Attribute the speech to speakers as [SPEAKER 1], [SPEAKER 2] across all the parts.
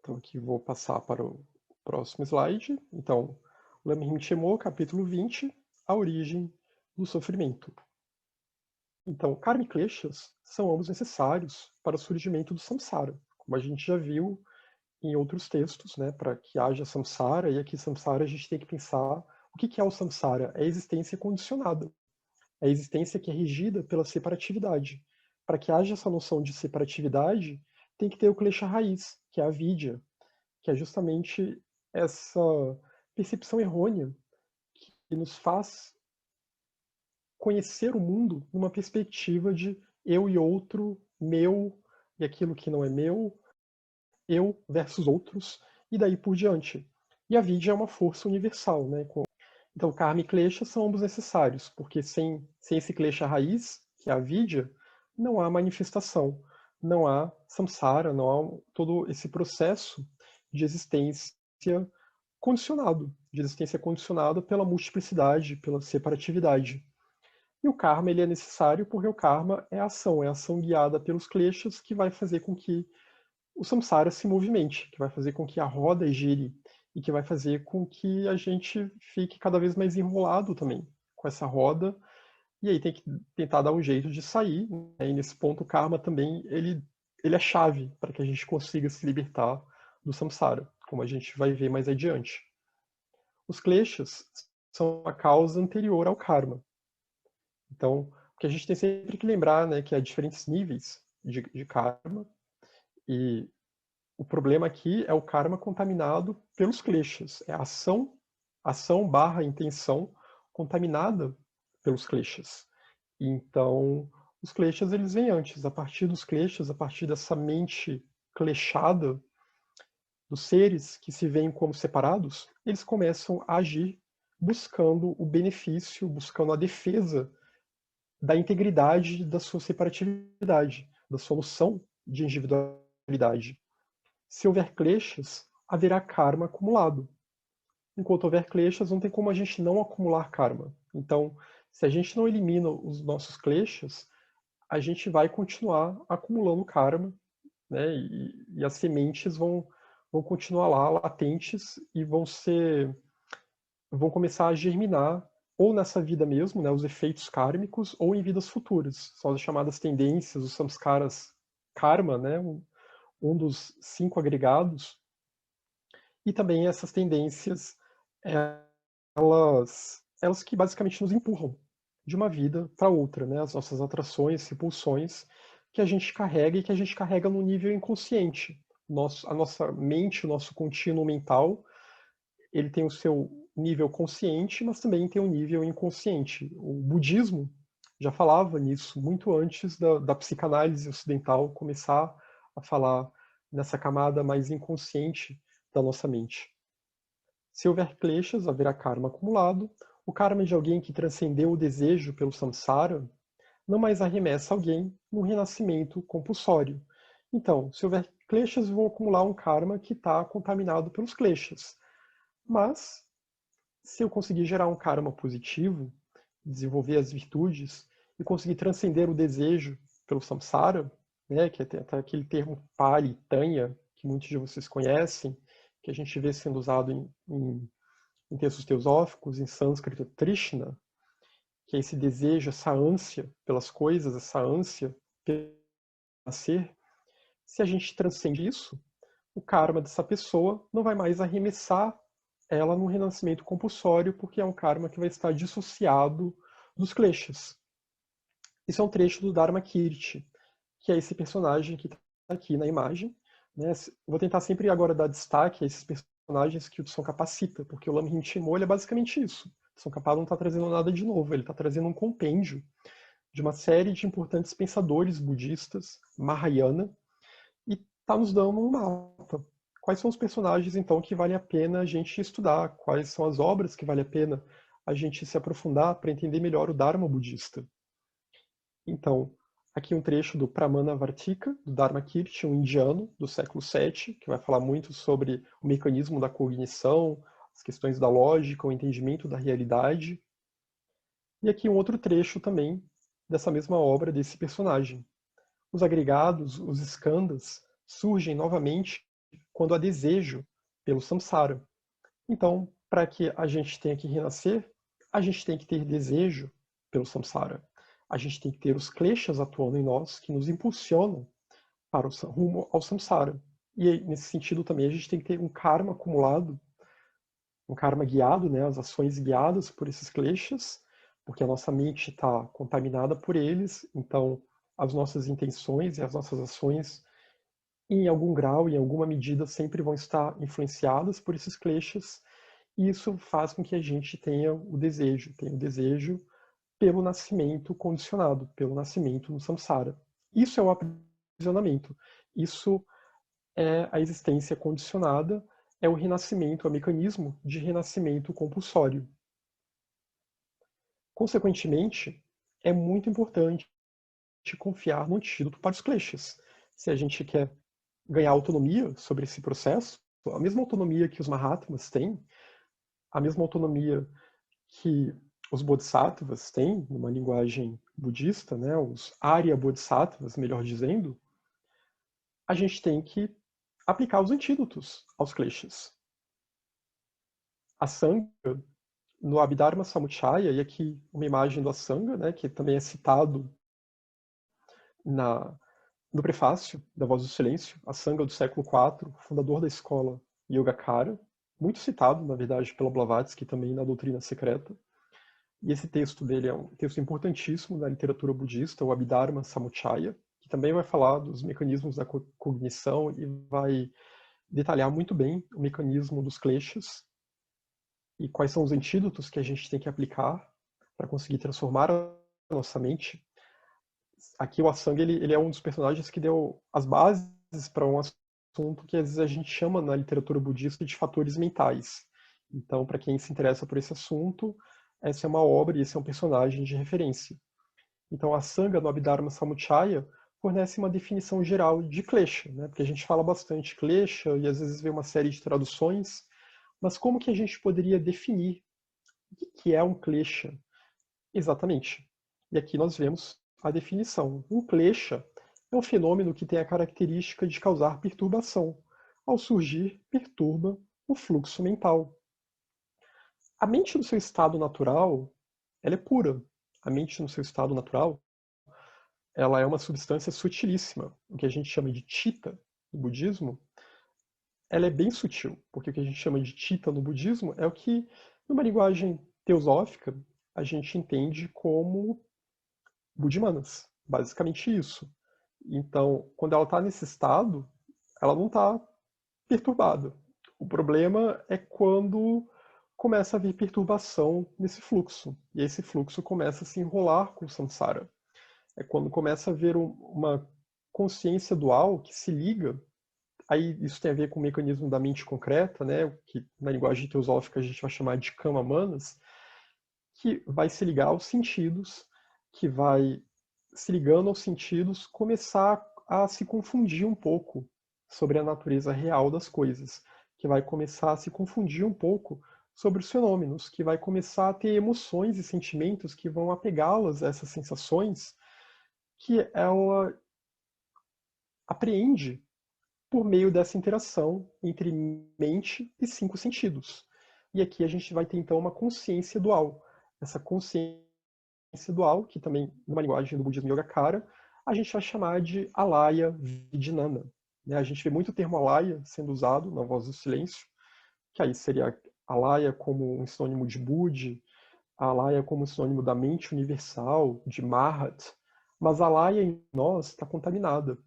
[SPEAKER 1] Então aqui vou passar para o próximo slide. Então, Lamrim Chemo, capítulo 20, a origem do sofrimento. Então, karma e kleshas são ambos necessários para o surgimento do samsara, como a gente já viu em outros textos, né, para que haja samsara, e aqui samsara a gente tem que pensar o que é o samsara? É a existência condicionada, é a existência que é regida pela separatividade. Para que haja essa noção de separatividade, tem que ter o klesha raiz, que é a avidya, que é justamente essa percepção errônea que nos faz conhecer o mundo numa perspectiva de eu e outro, meu e aquilo que não é meu, eu versus outros, e daí por diante. E a vidya é uma força universal, né? Então, karma e klesha são ambos necessários, porque sem esse klesha raiz, que é a vidya, não há manifestação, não há samsara, não há todo esse processo de existência condicionado, de existência condicionada pela multiplicidade, pela separatividade. E o karma ele é necessário porque o karma é a ação guiada pelos kleshas que vai fazer com que o samsara se movimente, que vai fazer com que a roda gire e que vai fazer com que a gente fique cada vez mais enrolado também com essa roda. E aí tem que tentar dar um jeito de sair, né? E nesse ponto o karma também ele é chave para que a gente consiga se libertar do samsara, como a gente vai ver mais adiante. Os kleshas são a causa anterior ao karma. Então, o que a gente tem sempre que lembrar, né, que há diferentes níveis de karma, e o problema aqui é o karma contaminado pelos kleshas. É a ação barra intenção contaminada pelos kleshas. Então, os kleshas eles vêm antes. A partir dos kleshas, a partir dessa mente kleshada dos seres que se veem como separados, eles começam a agir buscando o benefício, buscando a defesa da integridade da sua separatividade, da sua noção de individualidade. Se houver kleshas, haverá karma acumulado. Enquanto houver kleshas, não tem como a gente não acumular karma. Então, se a gente não elimina os nossos kleshas, a gente vai continuar acumulando karma, né? E as sementes vão continuar lá latentes e vão começar a germinar ou nessa vida mesmo, né, os efeitos kármicos, ou em vidas futuras. São as chamadas tendências, os samskaras karma, né, um dos 5 agregados. E também essas tendências, elas que basicamente nos empurram de uma vida para outra, né, as nossas atrações, repulsões, que a gente carrega e que a gente carrega no nível inconsciente. A nossa mente, o nosso contínuo mental, ele tem o seu nível consciente, mas também tem um nível inconsciente. O budismo já falava nisso muito antes da psicanálise ocidental começar a falar nessa camada mais inconsciente da nossa mente. Se houver kleshas, haverá karma acumulado. O karma de alguém que transcendeu o desejo pelo samsara não mais arremessa alguém no renascimento compulsório. Então, se houver kleshas, vão acumular um karma que está contaminado pelos kleshas. Mas, se eu conseguir gerar um karma positivo, desenvolver as virtudes e conseguir transcender o desejo pelo samsara, né, que é até aquele termo pali, tanya, que muitos de vocês conhecem, que a gente vê sendo usado em textos teosóficos, em sânscrito trishna, que é esse desejo, essa ânsia pelas coisas, essa ânsia pelo nascer. Se a gente transcende isso, o karma dessa pessoa não vai mais arremessar ela no renascimento compulsório, porque é um karma que vai estar dissociado dos kleshas. Isso é um trecho do Dharma Kirti, que é esse personagem que está aqui na imagem. Né? Vou tentar sempre agora dar destaque a esses personagens que o Tsongkhapa cita, porque o Lamrim Chenmo é basicamente isso. O Tsongkhapa não está trazendo nada de novo, ele está trazendo um compêndio de uma série de importantes pensadores budistas, Mahayana, e está nos dando um mapa. Quais são os personagens, então, que vale a pena a gente estudar? Quais são as obras que vale a pena a gente se aprofundar para entender melhor o Dharma budista? Então, aqui um trecho do Pramana Vartika, do Dharmakirti, um indiano do século VII, que vai falar muito sobre o mecanismo da cognição, as questões da lógica, o entendimento da realidade. E aqui um outro trecho também dessa mesma obra, desse personagem. Os agregados, os skandhas, surgem novamente quando há desejo pelo samsara. Então, para que a gente tenha que renascer, a gente tem que ter desejo pelo samsara. A gente tem que ter os kleshas atuando em nós, que nos impulsionam para o rumo ao samsara. E nesse sentido também a gente tem que ter um karma acumulado, um karma guiado, né, as ações guiadas por esses kleshas, porque a nossa mente está contaminada por eles, então as nossas intenções e as nossas ações, em algum grau, em alguma medida, sempre vão estar influenciadas por esses kleshas, e isso faz com que a gente tenha o desejo pelo nascimento condicionado, pelo nascimento no samsara. Isso é o aprisionamento. Isso é a existência condicionada, é o renascimento, é o mecanismo de renascimento compulsório. Consequentemente, é muito importante confiar no antídoto para os kleshas. Se a gente quer ganhar autonomia sobre esse processo, a mesma autonomia que os Mahatmas têm, a mesma autonomia que os Bodhisattvas têm, numa linguagem budista, né, os Arya Bodhisattvas, melhor dizendo, a gente tem que aplicar os antídotos aos kleshas. A Sangha, no Abhidharma Samuccaya, e aqui uma imagem do Asanga, né, que também é citado no prefácio da Voz do Silêncio, Asanga do século IV, fundador da escola Yogacara, muito citado, na verdade, pela Blavatsky também na Doutrina Secreta. E esse texto dele é um texto importantíssimo da literatura budista, o Abhidharma Samuccaya, que também vai falar dos mecanismos da cognição e vai detalhar muito bem o mecanismo dos kleshas e quais são os antídotos que a gente tem que aplicar para conseguir transformar a nossa mente. Aqui o Asanga ele é um dos personagens que deu as bases para um assunto que às vezes a gente chama na literatura budista de fatores mentais. Então, para quem se interessa por esse assunto, essa é uma obra e esse é um personagem de referência. Então, a Sangha no Abhidharma Samuccaya fornece uma definição geral de klesha, né? Porque a gente fala bastante klesha e às vezes vê uma série de traduções, mas como que a gente poderia definir o que é um klesha exatamente? E aqui nós vemos a definição. Um klesha é um fenômeno que tem a característica de causar perturbação. Ao surgir, perturba o fluxo mental. A mente no seu estado natural, ela é pura. A mente no seu estado natural, ela é uma substância sutilíssima. O que a gente chama de chitta no budismo, ela é bem sutil, porque o que a gente chama de chitta no budismo é o que, numa linguagem teosófica, a gente entende como budimanas. Basicamente isso. Então, quando ela está nesse estado, ela não está perturbada. O problema é quando começa a haver perturbação nesse fluxo. E esse fluxo começa a se enrolar com o samsara. É quando começa a haver uma consciência dual que se liga. Aí isso tem a ver com o mecanismo da mente concreta, né, que na linguagem teosófica a gente vai chamar de kama manas, que vai se ligar aos sentidos, que vai, se ligando aos sentidos, começar a se confundir um pouco sobre a natureza real das coisas, que vai começar a se confundir um pouco sobre os fenômenos, que vai começar a ter emoções e sentimentos que vão apegá-las a essas sensações que ela apreende por meio dessa interação entre mente e 5 sentidos. E aqui a gente vai ter então uma consciência dual. Essa consciência dual, que também, numa linguagem do budismo Yogacara, a gente vai chamar de Alaya Vijnana. A gente vê muito o termo Alaya sendo usado na Voz do Silêncio, que aí seria Alaya como um sinônimo de Budi, Alaya como um sinônimo da mente universal, de Mahat, mas Alaya em nós está contaminada,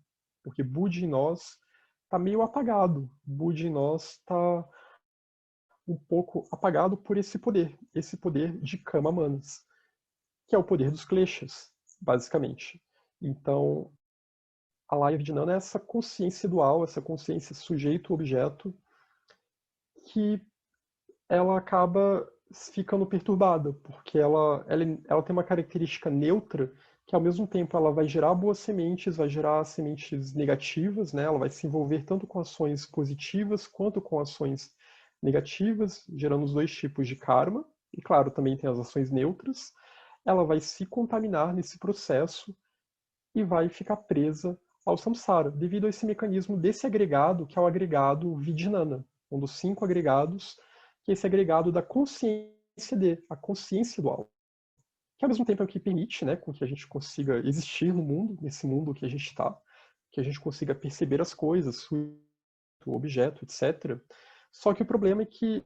[SPEAKER 1] porque Budi em nós está meio apagado, Budi em nós está um pouco apagado por esse poder de Kama Manas, que é o poder dos kleshas, basicamente. Então, a Laya Vijnana é essa consciência dual, essa consciência sujeito-objeto, que ela acaba ficando perturbada, porque ela tem uma característica neutra, que ao mesmo tempo ela vai gerar boas sementes, vai gerar sementes negativas, né? Ela vai se envolver tanto com ações positivas quanto com ações negativas, gerando os dois tipos de karma, e claro, também tem as ações neutras. Ela vai se contaminar nesse processo e vai ficar presa ao samsara, devido a esse mecanismo desse agregado, que é o agregado Vijnana, um dos 5 agregados, que é esse agregado da consciência a consciência dual, que ao mesmo tempo é o que permite, né, com que a gente consiga existir no mundo, nesse mundo que a gente está, que a gente consiga perceber as coisas, o objeto, etc. Só que o problema é que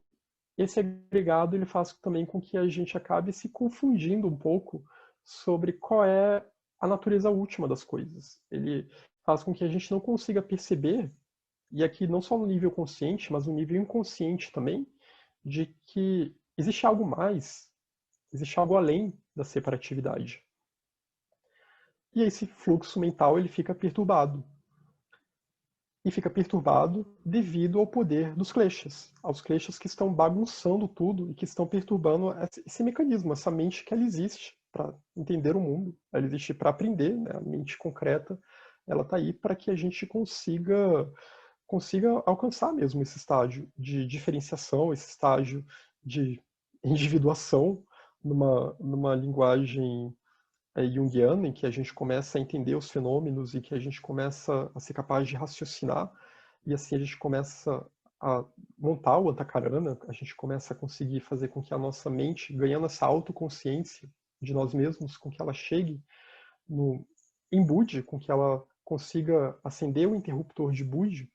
[SPEAKER 1] esse agregado ele faz também com que a gente acabe se confundindo um pouco sobre qual é a natureza última das coisas. Ele faz com que a gente não consiga perceber, e aqui não só no nível consciente, mas no nível inconsciente também, de que existe algo mais, existe algo além da separatividade. E esse fluxo mental ele fica perturbado. E fica perturbado devido ao poder dos kleshas, aos kleshas que estão bagunçando tudo e que estão perturbando esse mecanismo, essa mente que ela existe para entender o mundo, ela existe para aprender, né? A mente concreta, ela está aí para que a gente consiga alcançar mesmo esse estágio de diferenciação, esse estágio de individuação numa linguagem junguiana, em que a gente começa a entender os fenômenos e que a gente começa a ser capaz de raciocinar, e assim a gente começa a montar o Antakarana, a gente começa a conseguir fazer com que a nossa mente, ganhando essa autoconsciência de nós mesmos, com que ela chegue em Budi, com que ela consiga acender o interruptor de Budi.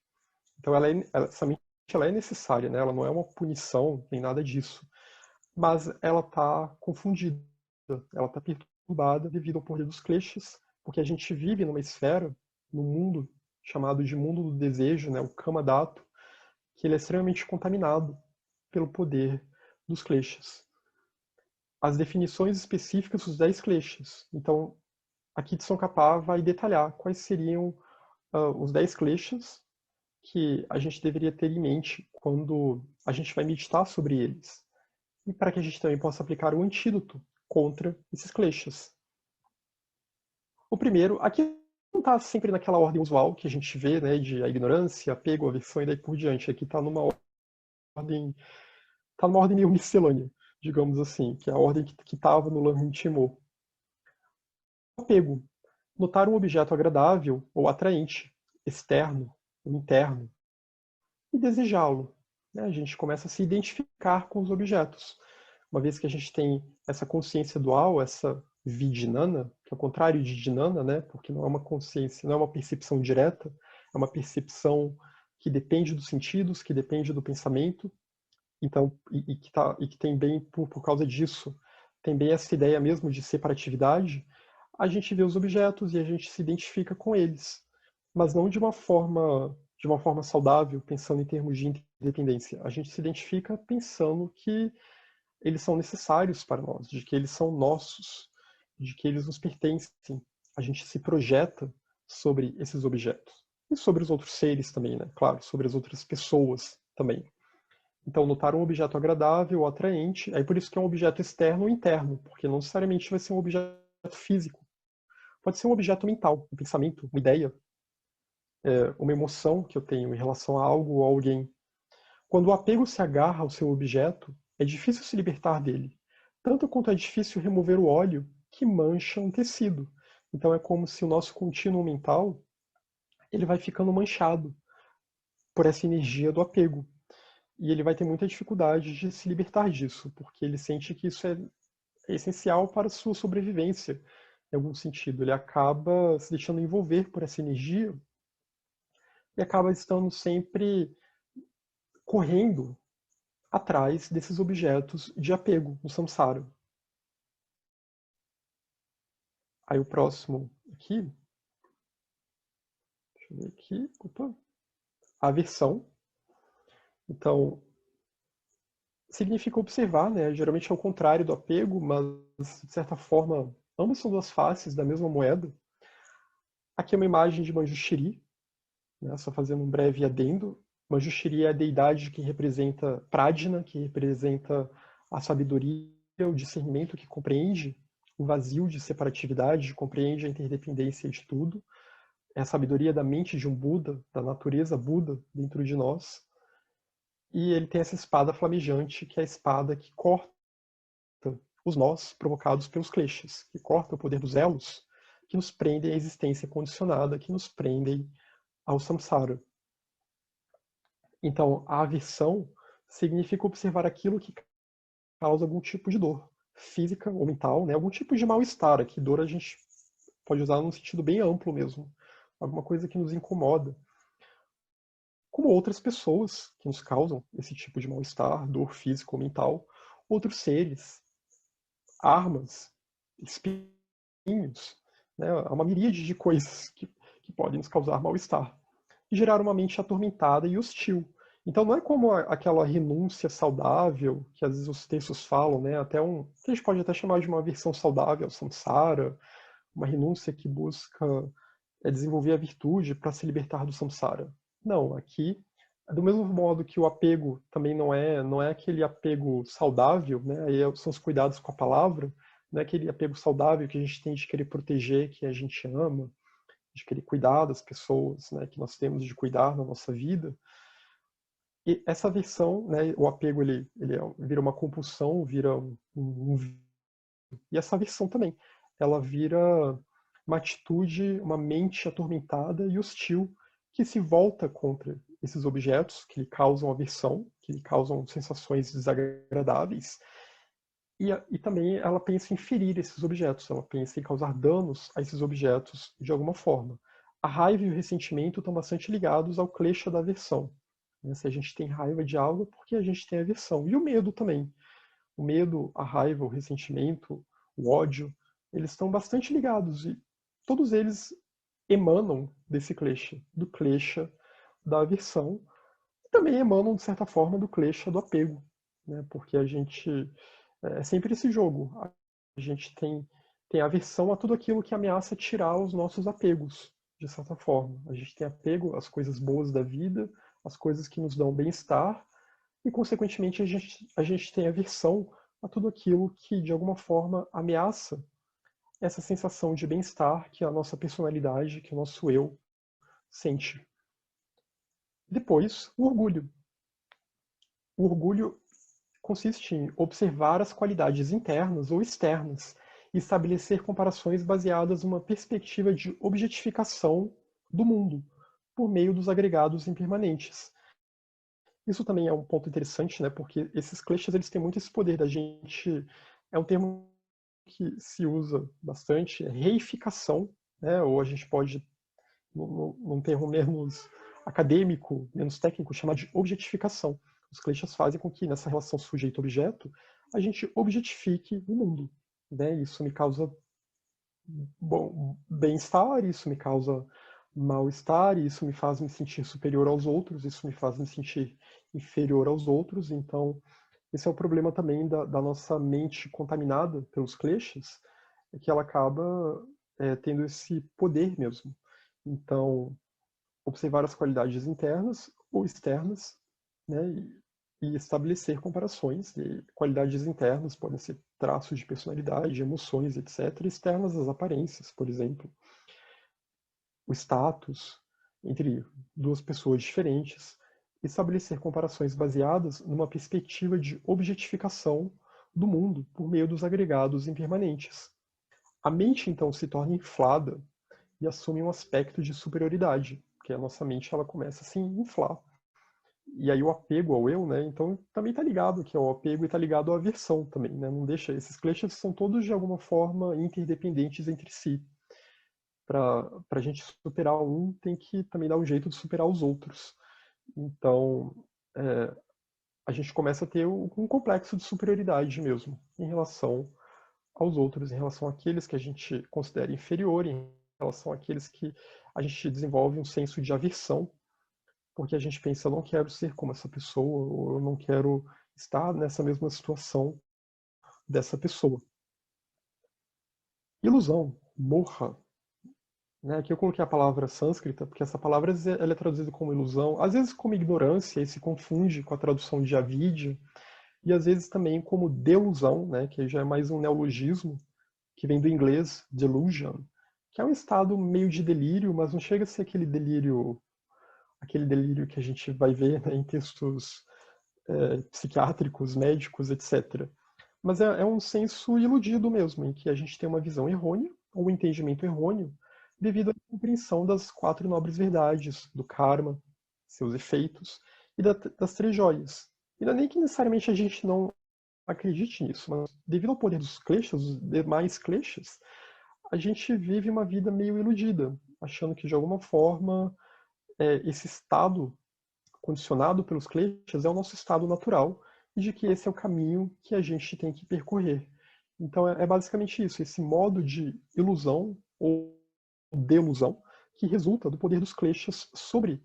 [SPEAKER 1] Então essa mente ela é necessária, né? Ela não é uma punição, nem nada disso, mas ela está confundida, ela está perturbada devido ao poder dos kleshas, porque a gente vive numa esfera, num mundo chamado de mundo do desejo, né, o Kama Dhatu, que ele é extremamente contaminado pelo poder dos kleshas. As definições específicas dos 10 kleshas. Então, aqui Tsongkhapa vai detalhar quais seriam os 10 kleshas que a gente deveria ter em mente quando a gente vai meditar sobre eles. E para que a gente também possa aplicar o antídoto contra esses kleshas. O primeiro, aqui não está sempre naquela ordem usual que a gente vê, né, de a ignorância, apego, aversão e daí por diante. Aqui está numa ordem meio miscelânea, digamos assim, que é a ordem que estava no Lamrim Apego. Notar um objeto agradável ou atraente, externo ou interno, e desejá-lo. Né? A gente começa a se identificar com os objetos. Uma vez que a gente tem essa consciência dual, essa Vijnana, que é o contrário de Jnana, né? Porque não é uma consciência, não é uma percepção direta, é uma percepção que depende dos sentidos, que depende do pensamento, então, que tem bem, por causa disso, tem bem essa ideia mesmo de separatividade, a gente vê os objetos e a gente se identifica com eles, mas não de uma forma saudável, pensando em termos de independência. A gente se identifica pensando que eles são necessários para nós, de que eles são nossos, de que eles nos pertencem. A gente se projeta sobre esses objetos. E sobre os outros seres também, né? Claro, sobre as outras pessoas também. Então, notar um objeto agradável ou atraente, aí por isso que é um objeto externo ou interno, porque não necessariamente vai ser um objeto físico. Pode ser um objeto mental, um pensamento, uma ideia, uma emoção que eu tenho em relação a algo ou a alguém. Quando o apego se agarra ao seu objeto, é difícil se libertar dele, tanto quanto é difícil remover o óleo que mancha um tecido. Então é como se o nosso contínuo mental ele vai ficando manchado por essa energia do apego. E ele vai ter muita dificuldade de se libertar disso, porque ele sente que isso é essencial para a sua sobrevivência, em algum sentido. Ele acaba se deixando envolver por essa energia e acaba estando sempre correndo atrás desses objetos de apego no samsara. Aí o próximo aqui, deixa eu ver aqui, opa, a aversão. Então, significa observar, né? Geralmente é o contrário do apego, mas de certa forma, ambas são duas faces da mesma moeda. Aqui é uma imagem de Manjushri, né? Só fazendo um breve adendo. Manjushri é a deidade que representa Prajna, que representa a sabedoria, o discernimento que compreende o vazio de separatividade, compreende a interdependência de tudo. É a sabedoria da mente de um Buda, da natureza Buda dentro de nós. E ele tem essa espada flamejante, que é a espada que corta os nós provocados pelos kleshas, que corta o poder dos elos, que nos prendem à existência condicionada, que nos prendem ao samsara. Então, a aversão significa observar aquilo que causa algum tipo de dor, física ou mental, né? Algum tipo de mal-estar. Aqui, dor a gente pode usar num sentido bem amplo mesmo. Alguma coisa que nos incomoda. Como outras pessoas que nos causam esse tipo de mal-estar, dor física ou mental, outros seres, armas, espinhos, né? Há uma miríade de coisas que podem nos causar mal-estar e gerar uma mente atormentada e hostil. Então não é como aquela renúncia saudável que às vezes os textos falam, né? Que a gente pode até chamar de uma versão saudável, samsara, uma renúncia que busca desenvolver a virtude para se libertar do samsara. Não, aqui, do mesmo modo que o apego também não é aquele apego saudável, né? Aí são os cuidados com a palavra, não é aquele apego saudável que a gente tem de querer proteger quem a gente ama, de querer cuidar das pessoas, né, que nós temos de cuidar na nossa vida. E essa versão, né, o apego vira uma compulsão, vira e essa versão também, ela vira uma atitude, uma mente atormentada e hostil que se volta contra esses objetos que lhe causam aversão, que lhe causam sensações desagradáveis. E também ela pensa em ferir esses objetos, ela pensa em causar danos a esses objetos de alguma forma. A raiva e o ressentimento estão bastante ligados ao klesha da aversão. Se a gente tem raiva de algo, é porque a gente tem aversão. E o medo também. O medo, a raiva, o ressentimento, o ódio, eles estão bastante ligados. E todos eles emanam desse klesha, do klesha da aversão. E também emanam, de certa forma, do klesha do apego. Né? Porque a gente é sempre esse jogo. A gente tem aversão a tudo aquilo que ameaça tirar os nossos apegos, de certa forma. A gente tem apego às coisas boas da vida, às coisas que nos dão bem-estar, e, consequentemente, a gente tem aversão a tudo aquilo que, de alguma forma, ameaça essa sensação de bem-estar que a nossa personalidade, que o nosso eu sente. Depois, o orgulho. O orgulho consiste em observar as qualidades internas ou externas e estabelecer comparações baseadas numa perspectiva de objetificação do mundo, por meio dos agregados impermanentes. Isso também é um ponto interessante, né, porque esses kleshas eles têm muito esse poder da gente... É um termo que se usa bastante, é reificação, né, ou a gente pode, num termo menos acadêmico, menos técnico, chamar de objetificação. Os kleshas fazem com que, nessa relação sujeito-objeto, a gente objetifique o mundo. Né? Isso me causa bem-estar, isso me causa mal-estar, isso me faz me sentir superior aos outros, isso me faz me sentir inferior aos outros. Então, esse é o problema também da nossa mente contaminada pelos kleshas, é que ela acaba tendo esse poder mesmo. Então, observar as qualidades internas ou externas, né, e estabelecer comparações. E qualidades internas podem ser traços de personalidade, emoções, etc. Externas, as aparências, por exemplo. O status entre duas pessoas diferentes. Estabelecer comparações baseadas numa perspectiva de objetificação do mundo por meio dos agregados impermanentes. A mente, então, se torna inflada e assume um aspecto de superioridade, porque a nossa mente ela começa a se inflar. E aí o apego ao eu, né? Então também está ligado aqui ao apego e está ligado à aversão também, né? Não deixa, esses kleshas são todos de alguma forma interdependentes entre si. Para a gente superar um, tem que também dar um jeito de superar os outros. Então a gente começa a ter um complexo de superioridade mesmo em relação aos outros, em relação àqueles que a gente considera inferior, em relação àqueles que a gente desenvolve um senso de aversão, porque a gente pensa, eu não quero ser como essa pessoa, ou eu não quero estar nessa mesma situação dessa pessoa. Ilusão, moha, né? Aqui eu coloquei a palavra sânscrita, porque essa palavra ela é traduzida como ilusão, às vezes como ignorância, e se confunde com a tradução de avidya, e às vezes também como delusão, né? Que já é mais um neologismo, que vem do inglês delusion, que é um estado meio de delírio, mas não chega a ser aquele delírio que a gente vai ver, né, em textos psiquiátricos, médicos, etc. Mas é um senso iludido mesmo, em que a gente tem uma visão errônea ou entendimento errôneo devido à compreensão das 4 nobres verdades, do karma, seus efeitos, e das 3 joias. E não é nem que necessariamente a gente não acredite nisso, mas devido ao poder dos kleshas, dos demais kleshas, a gente vive uma vida meio iludida, achando que de alguma forma esse estado condicionado pelos kleshas é o nosso estado natural e de que esse é o caminho que a gente tem que percorrer. Então é basicamente isso, esse modo de ilusão ou delusão que resulta do poder dos kleshas sobre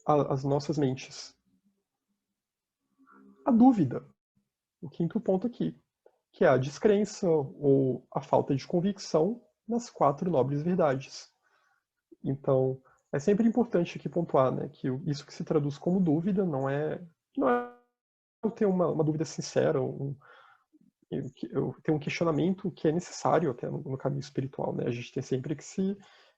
[SPEAKER 1] as nossas mentes. A dúvida, o quinto ponto aqui, que é a descrença ou a falta de convicção nas 4 nobres verdades. Então, é sempre importante aqui pontuar, né, que isso que se traduz como dúvida não é eu ter uma dúvida sincera, eu ter um questionamento que é necessário até no caminho espiritual, né? A gente tem sempre que se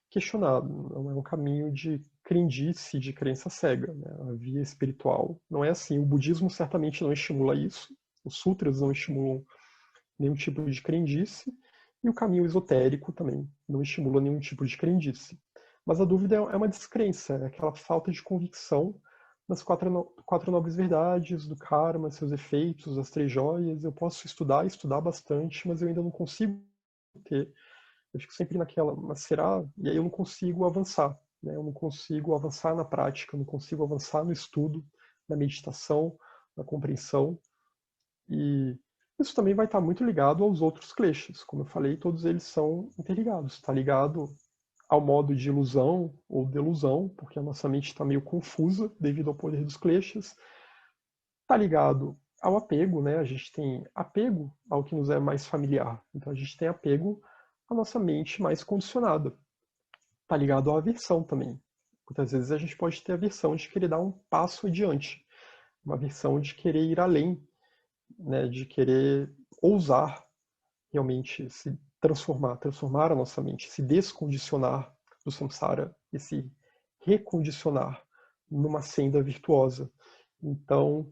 [SPEAKER 1] questionar, não é um caminho de crendice, de crença cega, né? A via espiritual não é assim. O budismo certamente não estimula isso, os sutras não estimulam nenhum tipo de crendice, e o caminho esotérico também não estimula nenhum tipo de crendice. Mas a dúvida é uma descrença, é aquela falta de convicção nas 4 nobres verdades, do karma, seus efeitos, as 3 joias. Eu posso estudar bastante, mas eu ainda não consigo ter. Eu fico sempre naquela, mas será? E aí eu não consigo avançar. Né? Eu não consigo avançar na prática, eu não consigo avançar no estudo, na meditação, na compreensão. E isso também vai estar muito ligado aos outros kleshas. Como eu falei, todos eles são interligados. Está ligado ao modo de ilusão ou delusão, porque a nossa mente está meio confusa devido ao poder dos kleshas. Está ligado ao apego, né? A gente tem apego ao que nos é mais familiar. Então a gente tem apego à nossa mente mais condicionada. Está ligado à aversão também. Muitas vezes a gente pode ter a aversão de querer dar um passo adiante, uma aversão de querer ir além, né? De querer ousar realmente se transformar a nossa mente, se descondicionar do samsara e se recondicionar numa senda virtuosa. Então,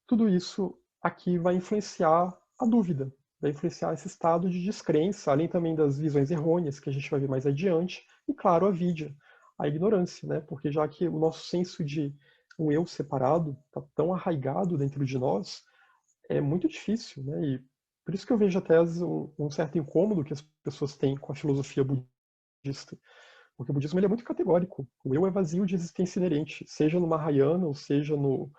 [SPEAKER 1] tudo isso aqui vai influenciar a dúvida, vai influenciar esse estado de descrença, além também das visões errôneas que a gente vai ver mais adiante, e claro, a avidya, a ignorância, né? Porque já que o nosso senso de um eu separado está tão arraigado dentro de nós, é muito difícil, né? E por isso que eu vejo até um certo incômodo que as pessoas têm com a filosofia budista. Porque o budismo ele é muito categórico. O eu é vazio de existência inerente, seja no Mahayana, ou seja no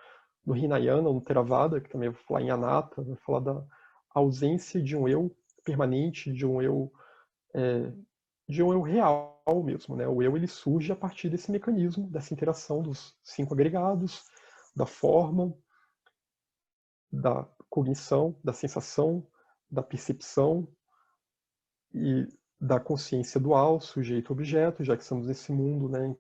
[SPEAKER 1] Hinayana, ou no Theravada, que também vai falar em Anatta, vai falar da ausência de um eu permanente, de um eu real mesmo, né? O eu ele surge a partir desse mecanismo, dessa interação dos 5 agregados, da forma, da cognição, da sensação, da percepção e da consciência dual, sujeito-objeto, já que estamos nesse mundo, né,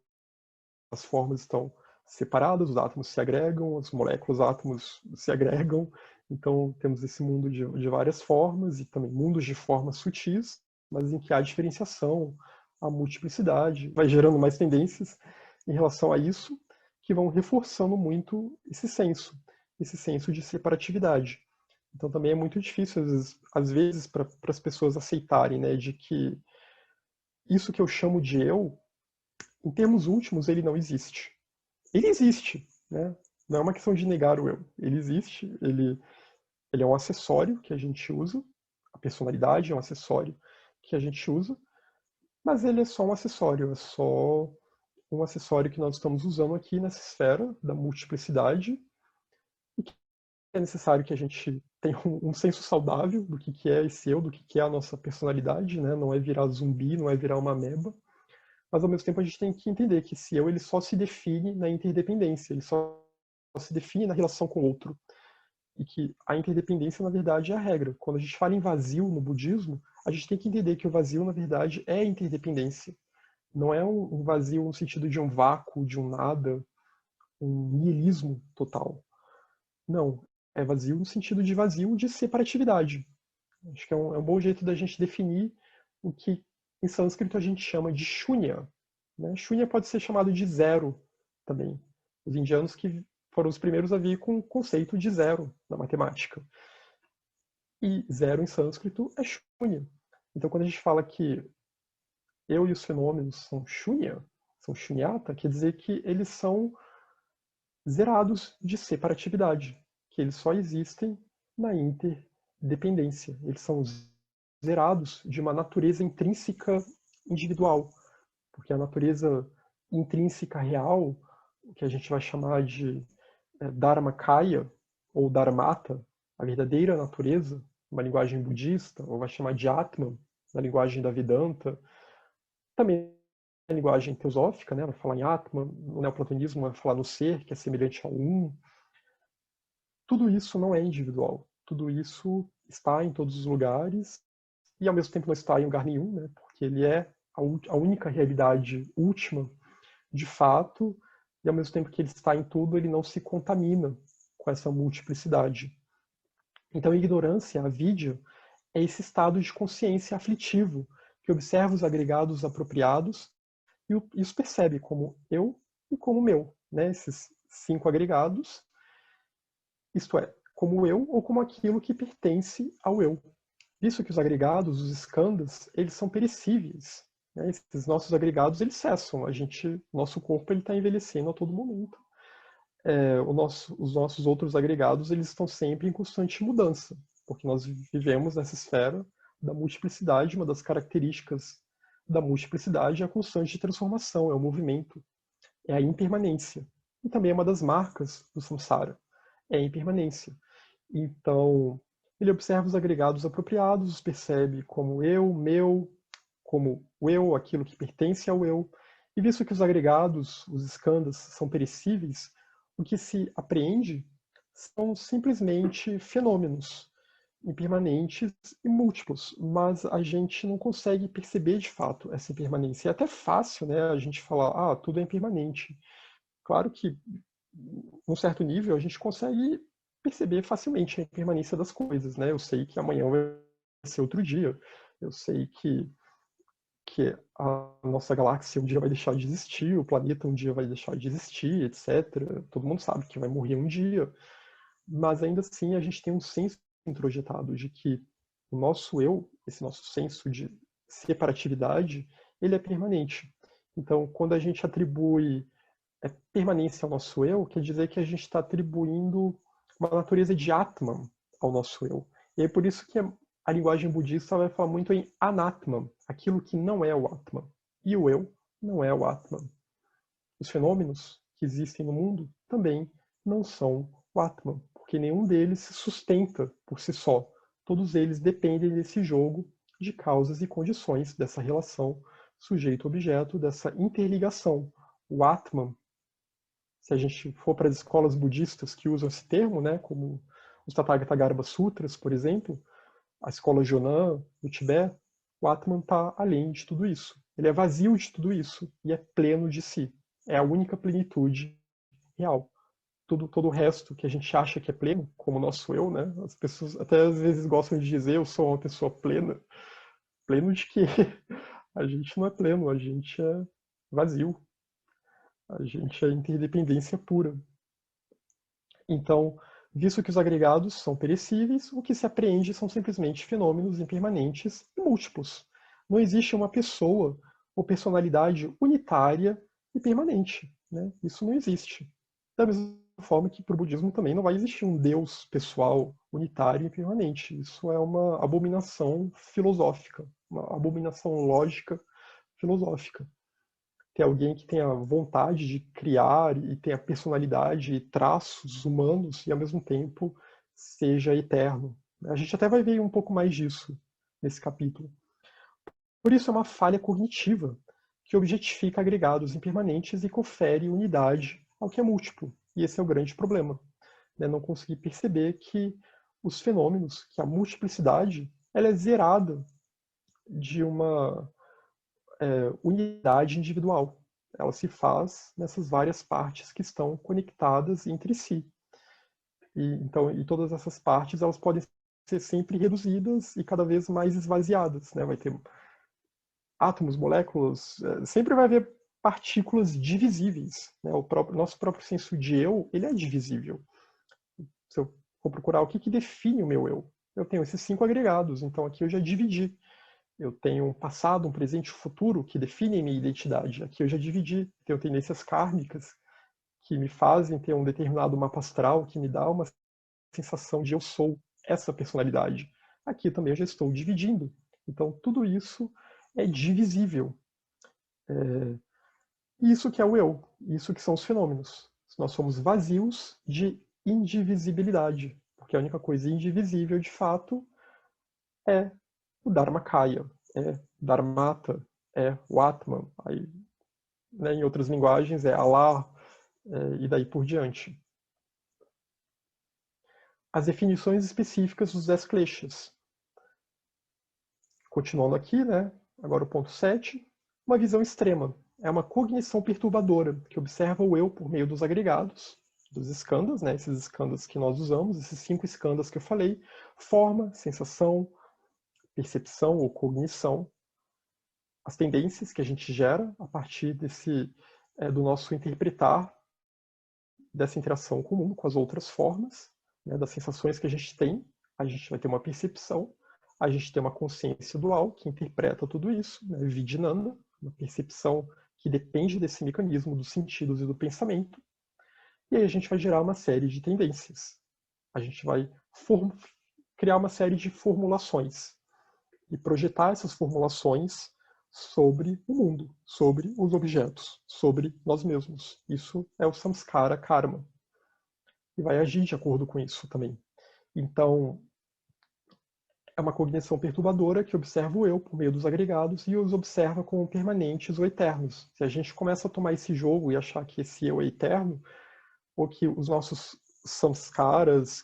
[SPEAKER 1] as formas estão separadas, os átomos se agregam, as moléculas, os átomos se agregam, então temos esse mundo de várias formas e também mundos de formas sutis, mas em que há diferenciação, a multiplicidade, vai gerando mais tendências em relação a isso, que vão reforçando muito esse senso de separatividade. Então também é muito difícil, às vezes para as pessoas aceitarem, né, de que isso que eu chamo de eu, em termos últimos, ele não existe. Ele existe, né? Não é uma questão de negar o eu. Ele existe, ele é um acessório que a gente usa, a personalidade é um acessório que a gente usa, mas ele é só um acessório, é só um acessório que nós estamos usando aqui nessa esfera da multiplicidade e que é necessário que a gente tenha um senso saudável do que é esse eu, do que é a nossa personalidade, né? Não é virar zumbi, não é virar uma ameba, mas ao mesmo tempo a gente tem que entender que esse eu ele só se define na interdependência, ele só se define na relação com o outro. E que a interdependência, na verdade, é a regra. Quando a gente fala em vazio no budismo, a gente tem que entender que o vazio, na verdade, é interdependência. Não é um vazio no sentido de um vácuo, de um nada, um niilismo total. Não. É vazio no sentido de vazio de separatividade. Acho que é um bom jeito da gente definir o que em sânscrito a gente chama de shunya. Né? Shunya pode ser chamado de zero também. Os indianos que foram os primeiros a vir com o conceito de zero na matemática. E zero em sânscrito é shunya. Então quando a gente fala que eu e os fenômenos são shunya, são shunyata, quer dizer que eles são zerados de separatividade, que eles só existem na interdependência. Eles são zerados de uma natureza intrínseca individual, porque a natureza intrínseca real, que a gente vai chamar de Dharmakaya ou Dharmata, a verdadeira natureza, uma linguagem budista, ou vai chamar de Atman, na linguagem da Vedanta, também a linguagem teosófica, né, vai falar em Atman, no neoplatonismo vai falar no ser, que é semelhante ao Um. Tudo isso não é individual, tudo isso está em todos os lugares e ao mesmo tempo não está em lugar nenhum, né, porque ele é a única realidade última de fato, e ao mesmo tempo que ele está em tudo, ele não se contamina com essa multiplicidade. Então, a ignorância, a avidya, é esse estado de consciência aflitivo, que observa os agregados apropriados e os percebe como eu e como meu, né? Esses 5 agregados, isto é, como eu ou como aquilo que pertence ao eu. Visto que os agregados, os skandhas, eles são perecíveis. Né? Esses nossos agregados, eles cessam. Nosso corpo está envelhecendo a todo momento. Os nossos outros agregados, eles estão sempre em constante mudança, porque nós vivemos nessa esfera da multiplicidade. Uma das características da multiplicidade é a constante transformação, é o movimento, é a impermanência. E também é uma das marcas do samsara, é a impermanência. Então, ele observa os agregados apropriados, os percebe como eu, meu, como o eu, aquilo que pertence ao eu. E visto que os agregados, os skandhas, são perecíveis, o que se apreende são simplesmente fenômenos impermanentes e múltiplos, mas a gente não consegue perceber de fato essa impermanência. É até fácil, né, a gente falar, tudo é impermanente. Claro que, num certo nível, a gente consegue perceber facilmente a impermanência das coisas, né? Eu sei que amanhã vai ser outro dia. Eu sei que a nossa galáxia um dia vai deixar de existir, o planeta um dia vai deixar de existir, etc. Todo mundo sabe que vai morrer um dia. Mas ainda assim a gente tem um senso introjetado de que o nosso eu, esse nosso senso de separatividade, ele é permanente. Então, quando a gente atribui permanência ao nosso eu, quer dizer que a gente está atribuindo uma natureza de Atman ao nosso eu. E é por isso que a linguagem budista vai falar muito em Anatman, aquilo que não é o Atman. E o eu não é o Atman. Os fenômenos que existem no mundo também não são o Atman, porque nenhum deles se sustenta por si só. Todos eles dependem desse jogo de causas e condições, dessa relação sujeito-objeto, dessa interligação. O Atman, se a gente for para as escolas budistas que usam esse termo, né, como os Tathagata Garbha Sutras, por exemplo, a escola Jonan do Tibete, o Atman está além de tudo isso. Ele é vazio de tudo isso e é pleno de si. É a única plenitude real. Todo o resto que a gente acha que é pleno, como o nosso eu, né? As pessoas até às vezes gostam de dizer eu sou uma pessoa plena. Pleno de quê? A gente não é pleno, a gente é vazio. A gente é interdependência pura. Então, visto que os agregados são perecíveis, o que se apreende são simplesmente fenômenos impermanentes e múltiplos. Não existe uma pessoa ou personalidade unitária e permanente. Né? Isso não existe. Da mesma forma que para o budismo também não vai existir um Deus pessoal, unitário e permanente. Isso é uma abominação filosófica, uma abominação lógica filosófica. Ter alguém que tenha vontade de criar e tenha personalidade e traços humanos e ao mesmo tempo seja eterno. A gente até vai ver um pouco mais disso nesse capítulo. Por isso é uma falha cognitiva que objetifica agregados impermanentes e confere unidade ao que é múltiplo. E esse é o grande problema. Né? Não conseguir perceber que os fenômenos, que a multiplicidade, ela é zerada de uma unidade individual. Ela se faz nessas várias partes que estão conectadas entre si. E todas essas partes elas podem ser sempre reduzidas e cada vez mais esvaziadas. Né? Vai ter átomos, moléculas, sempre vai haver partículas divisíveis. Né? Nosso próprio senso de eu, ele é divisível. Se eu for procurar o que define o meu eu tenho esses 5 agregados, então aqui eu já dividi. Eu tenho um passado, um presente e um futuro que definem minha identidade. Aqui eu já dividi. Tenho tendências kármicas que me fazem ter um determinado mapa astral, que me dá uma sensação de eu sou essa personalidade. Aqui também eu já estou dividindo. Então tudo isso é divisível. Isso que é o eu, isso que são os fenômenos. Nós somos vazios de indivisibilidade, porque a única coisa indivisível, de fato, é o Dharmakaya, é Dharmata, é o Atman. Aí, né, em outras linguagens é Allah, e daí por diante. As definições específicas dos 10 kleshas. Continuando aqui, né, agora o ponto 7, uma visão extrema. É uma cognição perturbadora, que observa o eu por meio dos agregados, dos skandhas, né, esses skandhas que nós usamos, esses 5 skandhas que eu falei, forma, sensação, percepção ou cognição, as tendências que a gente gera a partir do nosso interpretar dessa interação comum com as outras formas, né, das sensações que a gente tem, a gente vai ter uma percepção, a gente tem uma consciência dual que interpreta tudo isso, né, Vijnana, uma percepção que depende desse mecanismo dos sentidos e do pensamento, e aí a gente vai gerar uma série de tendências. A gente vai criar uma série de formulações e projetar essas formulações sobre o mundo, sobre os objetos, sobre nós mesmos. Isso é o samskara karma. E vai agir de acordo com isso também. Então, é uma cognição perturbadora que observa o eu por meio dos agregados e os observa como permanentes ou eternos. Se a gente começa a tomar esse jogo e achar que esse eu é eterno, ou que os nossos samskaras,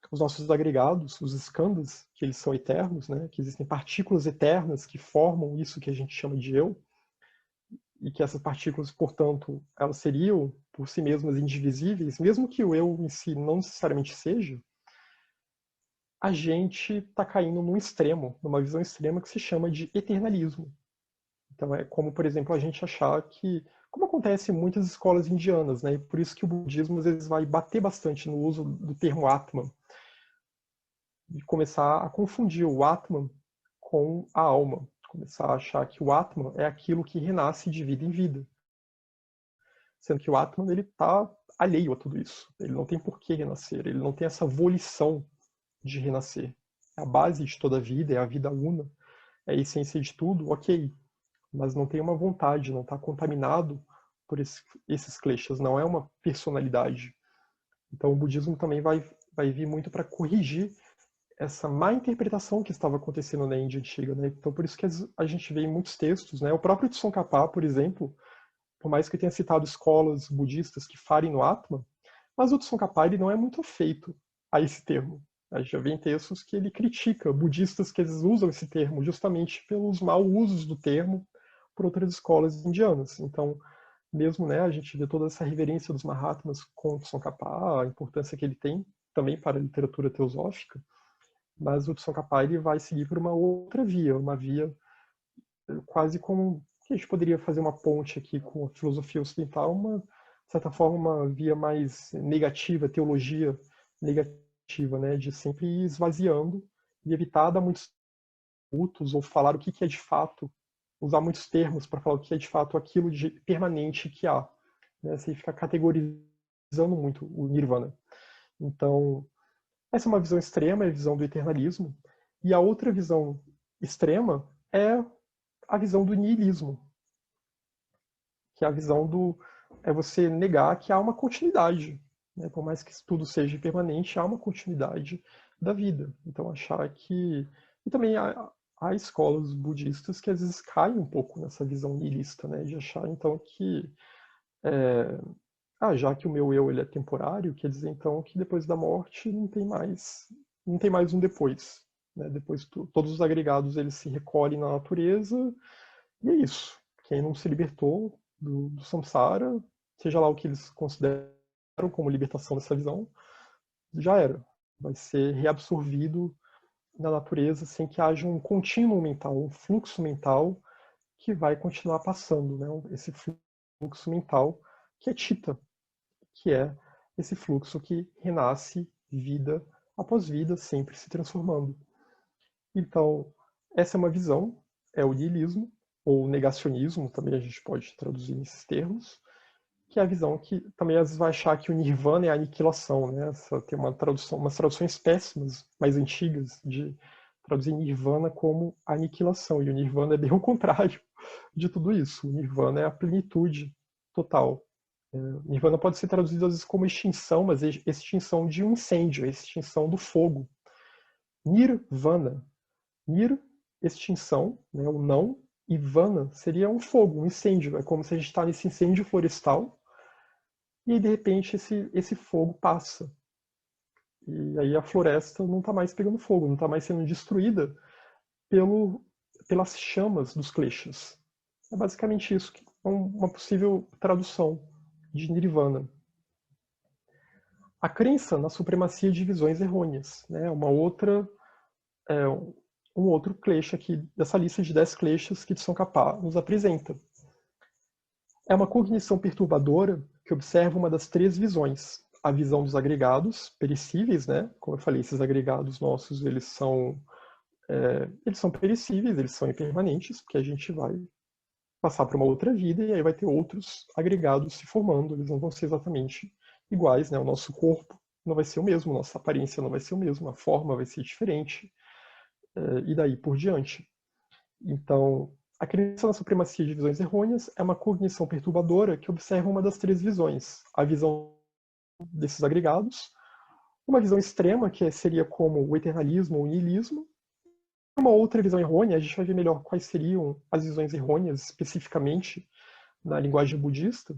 [SPEAKER 1] os nossos agregados, os skandhas, que eles são eternos, né? Que existem partículas eternas que formam isso que a gente chama de eu, e que essas partículas, portanto, elas seriam por si mesmas indivisíveis, mesmo que o eu em si não necessariamente seja, a gente está caindo num extremo, numa visão extrema que se chama de eternalismo. Então é como, por exemplo, a gente achar que, como acontece em muitas escolas indianas, né, e por isso que o budismo às vezes vai bater bastante no uso do termo Atman, e começar a confundir o Atman com a alma, começar a achar que o Atman é aquilo que renasce de vida em vida, sendo que o Atman ele está alheio a tudo isso, ele não tem por que renascer, ele não tem essa volição de renascer. A base de toda a vida é a vida una, é a essência de tudo, ok, mas não tem uma vontade, não está contaminado por esses kleshas, não é uma personalidade. Então o budismo também vai vir muito para corrigir essa má interpretação que estava acontecendo na Índia antiga, né? Então por isso que a gente vê em muitos textos, né? O próprio Tsongkhapa, por exemplo, por mais que tenha citado escolas budistas que falem no Atman, mas o Tsongkhapa ele não é muito afeito a esse termo. A gente já vê em textos que ele critica budistas que eles usam esse termo justamente pelos mau usos do termo por outras escolas indianas. Então, mesmo, né, a gente vê toda essa reverência dos Mahatmas com o Tsongkhapa, a importância que ele tem também para a literatura teosófica, mas o Tsongkhapa ele vai seguir por uma outra via, uma via quase como que a gente poderia fazer uma ponte aqui com a filosofia ocidental, de certa forma, uma via mais negativa, teologia negativa, né, de sempre ir esvaziando e evitar dar muitos tributos ou falar o que é de fato, usar muitos termos para falar o que é de fato aquilo de permanente que há. Né, você fica categorizando muito o nirvana. Então, essa é uma visão extrema, é a visão do eternalismo. E a outra visão extrema é a visão do niilismo, que é a visão é você negar que há uma continuidade, né? Por mais que tudo seja impermanente, há uma continuidade da vida. Então achar que e também há escolas budistas que às vezes caem um pouco nessa visão niilista, né? De achar então que já que o meu eu ele é temporário, quer dizer então que depois da morte não tem mais um depois, né? Depois todos os agregados eles se recolhem na natureza e é isso. Quem não se libertou do samsara, seja lá o que eles consideram como libertação dessa visão, já era. Vai ser reabsorvido na natureza sem que haja um contínuo mental, um fluxo mental que vai continuar passando, né? Esse fluxo mental que é Chitta, que é esse fluxo que renasce vida após vida, sempre se transformando. Então, Essa é uma visão, é o niilismo, ou negacionismo, também a gente pode traduzir nesses termos, que é a visão que também às vezes vai achar que o nirvana é a aniquilação, né? Tem uma tradução, umas traduções péssimas, mais antigas, de traduzir nirvana como aniquilação, e o nirvana é bem o contrário de tudo isso. O nirvana é a plenitude total. Nirvana pode ser traduzido às vezes como extinção, mas é extinção de um incêndio, é extinção do fogo. Nirvana. Nir, extinção, né, o não, e vana seria um fogo, um incêndio. É como se a gente está nesse incêndio florestal e aí, de repente, esse fogo passa. E aí a floresta não está mais pegando fogo, não está mais sendo destruída pelas chamas dos kleshas. É basicamente isso, que é uma possível tradução de Nirvana. A crença na supremacia de visões errôneas, né? Um outro klesha aqui dessa lista de 10 kleshas que Tsongkhapa nos apresenta. É uma cognição perturbadora que observa uma das três visões. A visão dos agregados perecíveis, né? Como eu falei, esses agregados nossos, eles são perecíveis, eles são impermanentes, porque a gente vai passar para uma outra vida e aí vai ter outros agregados se formando, eles não vão ser exatamente iguais, né? O nosso corpo não vai ser o mesmo, nossa aparência não vai ser o mesmo, a forma vai ser diferente, e daí por diante. Então, a crença na supremacia de visões errôneas é uma cognição perturbadora que observa uma das três visões. A visão desses agregados, uma visão extrema, que seria como o eternalismo ou o niilismo, uma outra visão errônea, a gente vai ver melhor quais seriam as visões errôneas especificamente na linguagem budista,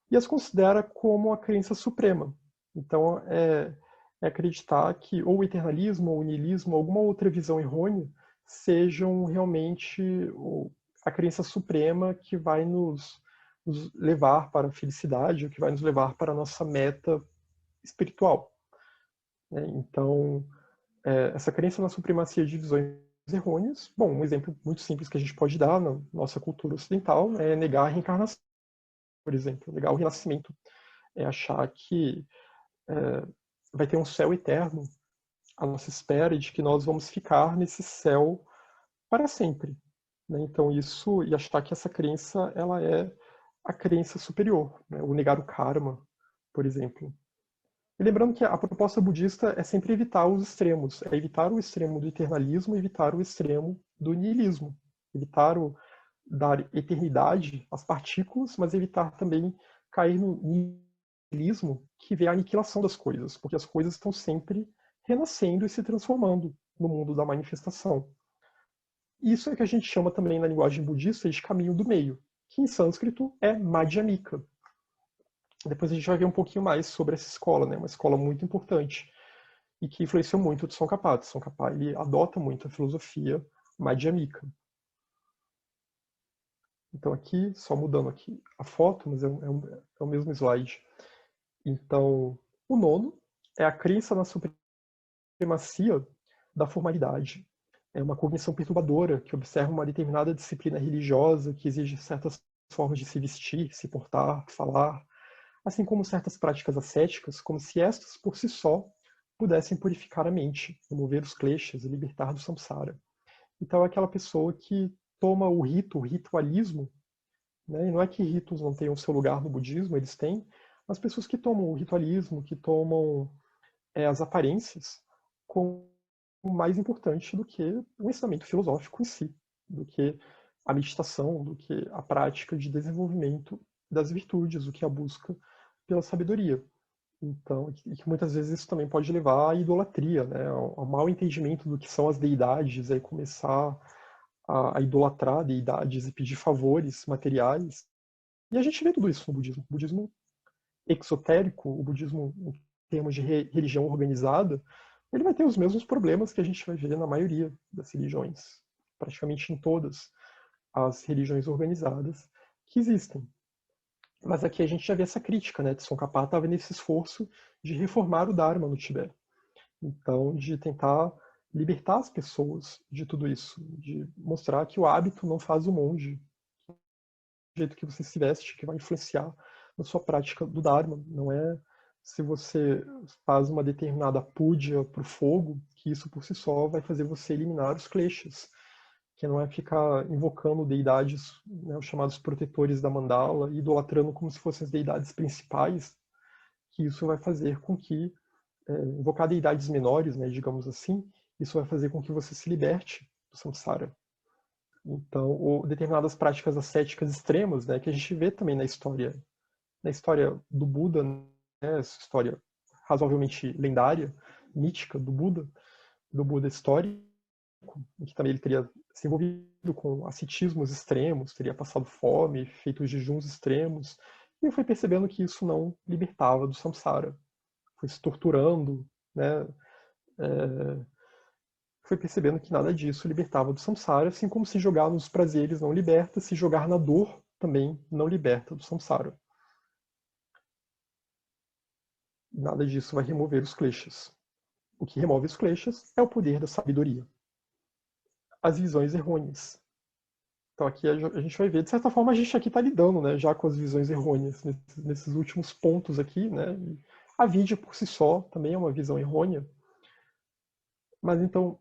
[SPEAKER 1] e as considera como a crença suprema. Então, é acreditar que ou o eternalismo ou o niilismo, alguma outra visão errônea, sejam realmente a crença suprema que vai nos levar para a felicidade, ou que vai nos levar para a nossa meta espiritual. Então, essa crença na supremacia de visões errôneas, bom, um exemplo muito simples que a gente pode dar na nossa cultura ocidental é negar a reencarnação, por exemplo, negar o renascimento, é achar que vai ter um céu eterno à nossa espera e de que nós vamos ficar nesse céu para sempre. Né? Então isso, e achar que essa crença ela é a crença superior, né? O negar o karma, por exemplo. E lembrando que a proposta budista é sempre evitar os extremos, é evitar o extremo do eternalismo e evitar o extremo do niilismo. Evitar dar eternidade às partículas, mas evitar também cair no niilismo que vê a aniquilação das coisas, porque as coisas estão sempre renascendo e se transformando no mundo da manifestação. Isso é que a gente chama também na linguagem budista de caminho do meio, que em sânscrito é Madhyamika. Depois a gente vai ver um pouquinho mais sobre essa escola, né? Uma escola muito importante e que influenciou muito o Tsongkhapa. Tsongkhapa ele adota muito a filosofia Madhyamika. Então aqui, só mudando aqui a foto, mas é o mesmo slide. Então, o nono é a crença na supremacia da formalidade. É uma cognição perturbadora que observa uma determinada disciplina religiosa que exige certas formas de se vestir, se portar, falar, assim como certas práticas ascéticas, como se estas, por si só, pudessem purificar a mente, remover os kleshas e libertar do samsara. Então é aquela pessoa que toma o rito, o ritualismo, né? E não é que ritos não tenham seu lugar no budismo, eles têm, mas pessoas que tomam o ritualismo, que tomam as aparências, como mais importante do que o ensinamento filosófico em si, do que a meditação, do que a prática de desenvolvimento das virtudes, do que a busca pela sabedoria. Então, e que muitas vezes isso também pode levar à idolatria, né? Ao mau entendimento do que são as deidades, aí começar a idolatrar deidades e pedir favores materiais. E a gente vê tudo isso no budismo. O budismo exotérico, o budismo em termos de religião organizada, ele vai ter os mesmos problemas que a gente vai ver na maioria das religiões, praticamente em todas as religiões organizadas que existem. Mas aqui a gente já vê essa crítica, né? Tsongkhapa estava nesse esforço de reformar o Dharma no Tibete. Então, de tentar libertar as pessoas de tudo isso, de mostrar que o hábito não faz o monge, o jeito que você se veste que vai influenciar na sua prática do Dharma. Não é se você faz uma determinada puja para o fogo, que isso por si só vai fazer você eliminar os kleshas. que não é ficar invocando deidades, né, os chamados protetores da mandala, idolatrando como se fossem as deidades principais, que isso vai fazer com que, invocar deidades menores, né, digamos assim, isso vai fazer com que você se liberte do samsara. Então, ou determinadas práticas ascéticas extremas, né, que a gente vê também na história do Buda, né, essa história razoavelmente lendária, mítica do Buda histórico, em que também ele teria se envolvido com ascetismos extremos, teria passado fome, feito jejuns extremos, e foi percebendo que isso não libertava do samsara. Foi se torturando, né? Foi percebendo que nada disso libertava do samsara, assim como se jogar nos prazeres não liberta, se jogar na dor também não liberta do samsara. Nada disso vai remover os kleshas. O que remove os kleshas é o poder da sabedoria. As visões errôneas. Então aqui a gente vai ver, de certa forma a gente aqui está lidando, né, já com as visões errôneas nesses últimos pontos aqui, né? E a vidya por si só também é uma visão errônea. Mas então,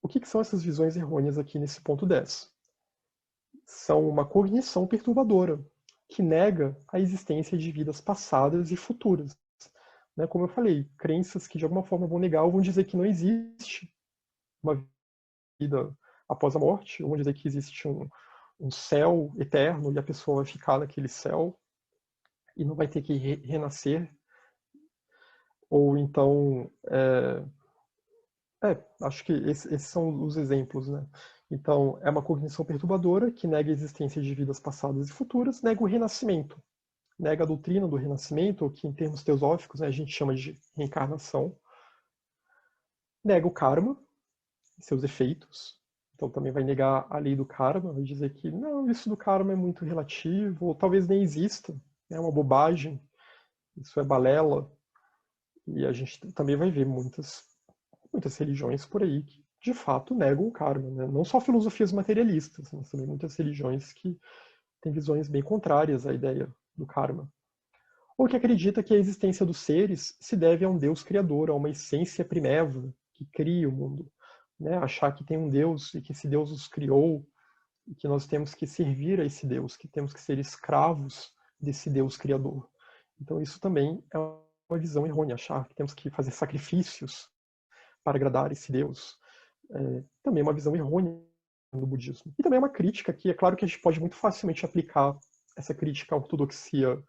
[SPEAKER 1] o que são essas visões errôneas aqui nesse ponto 10? São uma cognição perturbadora, que nega a existência de vidas passadas e futuras. Né? Como eu falei, crenças que de alguma forma vão negar ou vão dizer que não existe uma vida após a morte, ou vão dizer que existe um céu eterno e a pessoa vai ficar naquele céu e não vai ter que renascer. Ou então, acho que esses são os exemplos, né? Então, é uma cognição perturbadora que nega a existência de vidas passadas e futuras, nega o renascimento, nega a doutrina do renascimento, que em termos teosóficos, né, a gente chama de reencarnação, nega o karma e seus efeitos, então também vai negar a lei do karma, vai dizer que não, isso do karma é muito relativo, ou talvez nem exista, é uma bobagem, isso é balela, e a gente também vai ver muitas religiões por aí que de fato negam o karma, né? Não só filosofias materialistas, mas também muitas religiões que têm visões bem contrárias à ideia do karma. Ou que acredita que a existência dos seres se deve a um Deus criador, a uma essência primeva que cria o mundo. Né? Achar que tem um Deus e que esse Deus os criou e que nós temos que servir a esse Deus, que temos que ser escravos desse Deus criador. Então isso também é uma visão errônea, achar que temos que fazer sacrifícios para agradar esse Deus. Também é uma visão errônea do budismo. E também é uma crítica que, é claro que a gente pode muito facilmente aplicar essa crítica à ortodoxia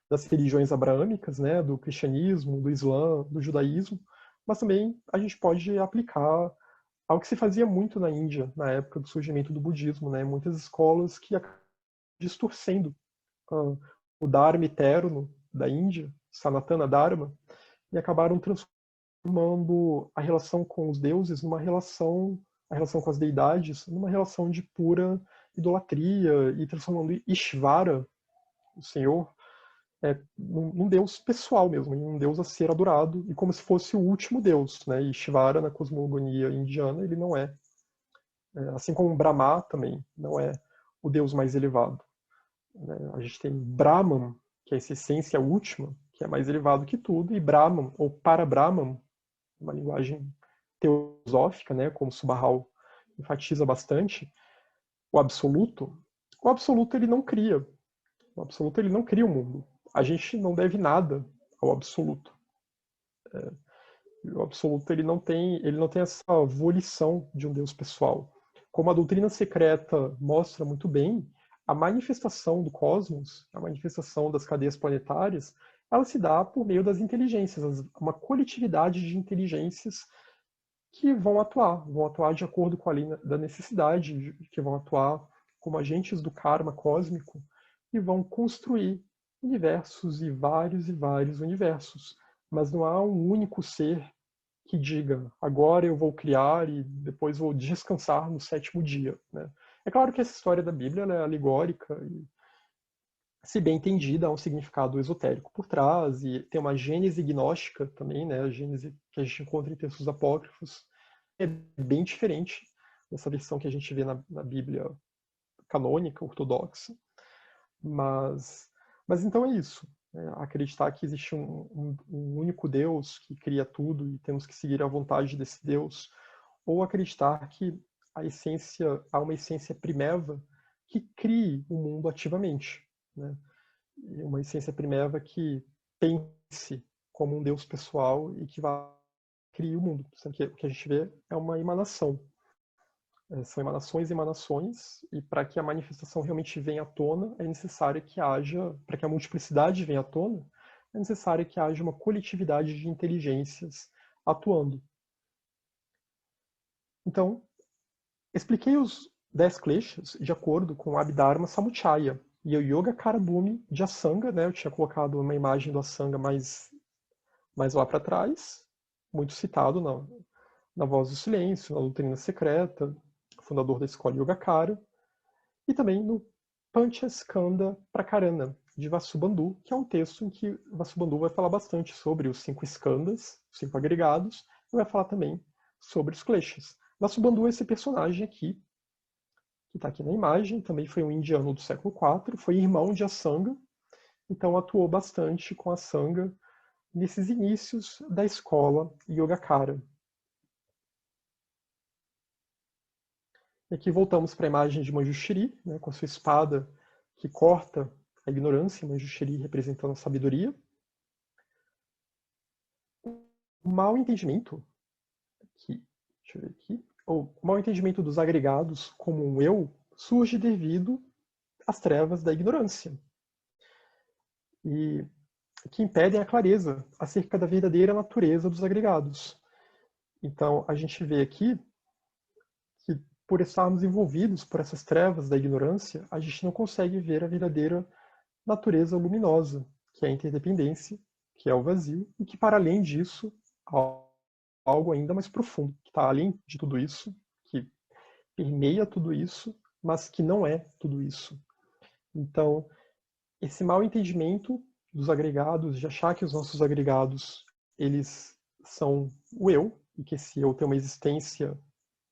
[SPEAKER 1] das religiões abraâmicas, né, do cristianismo, do islã, do judaísmo, mas também a gente pode aplicar ao que se fazia muito na Índia, na época do surgimento do budismo, né, muitas escolas que acabam distorcendo o Dharma eterno da Índia, Sanatana Dharma, e acabaram transformando a relação com os deuses a relação com as deidades, numa relação de pura idolatria, e transformando Ishvara, o Senhor, num deus pessoal mesmo, em um deus a ser adorado, e como se fosse o último deus, né? E Shivara, na cosmogonia indiana, ele não é. Assim como Brahma também não é o deus mais elevado. Né? A gente tem Brahman, que é essa essência última, que é mais elevado que tudo, e Brahman, ou Para-Brahman, uma linguagem teosófica, né? Como Subahal enfatiza bastante, o absoluto. O absoluto ele não cria. O absoluto ele não cria o mundo. A gente não deve nada ao absoluto. O absoluto ele não tem essa volição de um Deus pessoal. Como a doutrina secreta mostra muito bem, a manifestação do cosmos, a manifestação das cadeias planetárias, ela se dá por meio das inteligências, uma coletividade de inteligências que vão atuar de acordo com a lei da necessidade, que vão atuar como agentes do karma cósmico e vão construir universos e vários universos. Mas não há um único ser que diga, agora eu vou criar e depois vou descansar no sétimo dia. Né? É claro que essa história da Bíblia é alegórica e, se bem entendida, há um significado esotérico por trás e tem uma gênese gnóstica também, né? A gênese que a gente encontra em textos apócrifos é bem diferente dessa versão que a gente vê na Bíblia canônica, ortodoxa. Mas então é isso. Acreditar que existe um único Deus que cria tudo e temos que seguir a vontade desse Deus, ou acreditar que há uma essência primeva que crie o mundo ativamente, né? Uma essência primeva que pense como um Deus pessoal e que vá criar o mundo. O que a gente vê é uma emanação. São emanações e emanações, e para que a manifestação realmente venha à tona, é necessário que haja, para que a multiplicidade venha à tona, é necessário que haja uma coletividade de inteligências atuando. Então, expliquei os 10 kleshas de acordo com o Abhidharma Samuccaya e o Yoga Karabhumi de Asanga, né? Eu tinha colocado uma imagem do Asanga mais lá para trás, muito citado na Voz do Silêncio, na Doutrina Secreta, fundador da escola Yogacara, e também no Panchaskanda Prakarana, de Vasubandhu, que é um texto em que Vasubandhu vai falar bastante sobre os 5 skandhas, os 5 agregados, e vai falar também sobre os kleshas. Vasubandhu é esse personagem aqui, que está aqui na imagem, também foi um indiano do século IV, foi irmão de Asanga, então atuou bastante com Asanga nesses inícios da escola Yogacara. E aqui voltamos para a imagem de Manjushri, né, com a sua espada que corta a ignorância, Manjushri representando a sabedoria. O mau entendimento, deixa eu ver aqui, o mau entendimento dos agregados como um eu surge devido às trevas da ignorância, e que impedem a clareza acerca da verdadeira natureza dos agregados. Então, a gente vê aqui que, por estarmos envolvidos por essas trevas da ignorância, a gente não consegue ver a verdadeira natureza luminosa, que é a interdependência, que é o vazio, e que, para além disso, há algo ainda mais profundo, que está além de tudo isso, que permeia tudo isso, mas que não é tudo isso. Então, esse mau entendimento dos agregados, de achar que os nossos agregados eles são o eu, e que esse eu tem uma existência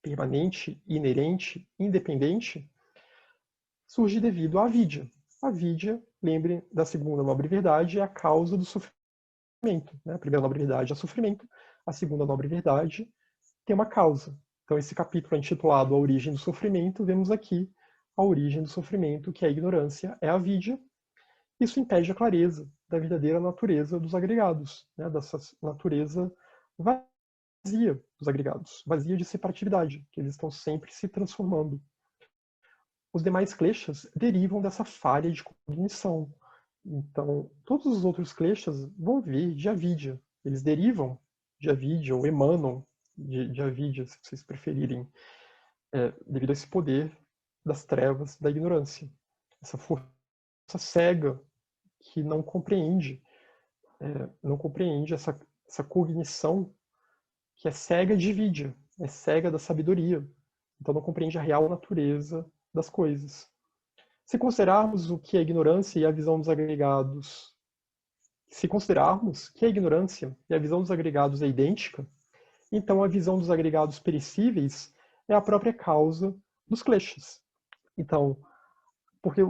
[SPEAKER 1] permanente, inerente, independente, surge devido à avidya. A avidya, lembre da segunda nobre verdade, é a causa do sofrimento. Né? A primeira nobre verdade é sofrimento, a segunda nobre verdade tem uma causa. Então, esse capítulo é intitulado A Origem do Sofrimento. Vemos aqui a origem do sofrimento, que é a ignorância, é a avidya. Isso impede a clareza da verdadeira natureza dos agregados, né? Dessa natureza vazia dos agregados, vazia de separatividade, que eles estão sempre se transformando. Os demais kleshas derivam dessa falha de cognição. Então, todos os outros kleshas vão vir de avidya. Eles derivam de avidya ou emanam de avidya, se vocês preferirem, devido a esse poder das trevas da ignorância. Essa força cega que não compreende essa cognição que é cega de vidya, é cega da sabedoria. Então não compreende a real natureza das coisas. Se considerarmos o que é a ignorância e a visão dos agregados, se considerarmos que a ignorância e a visão dos agregados é idêntica, então a visão dos agregados perecíveis é a própria causa dos kleshas. Então, porque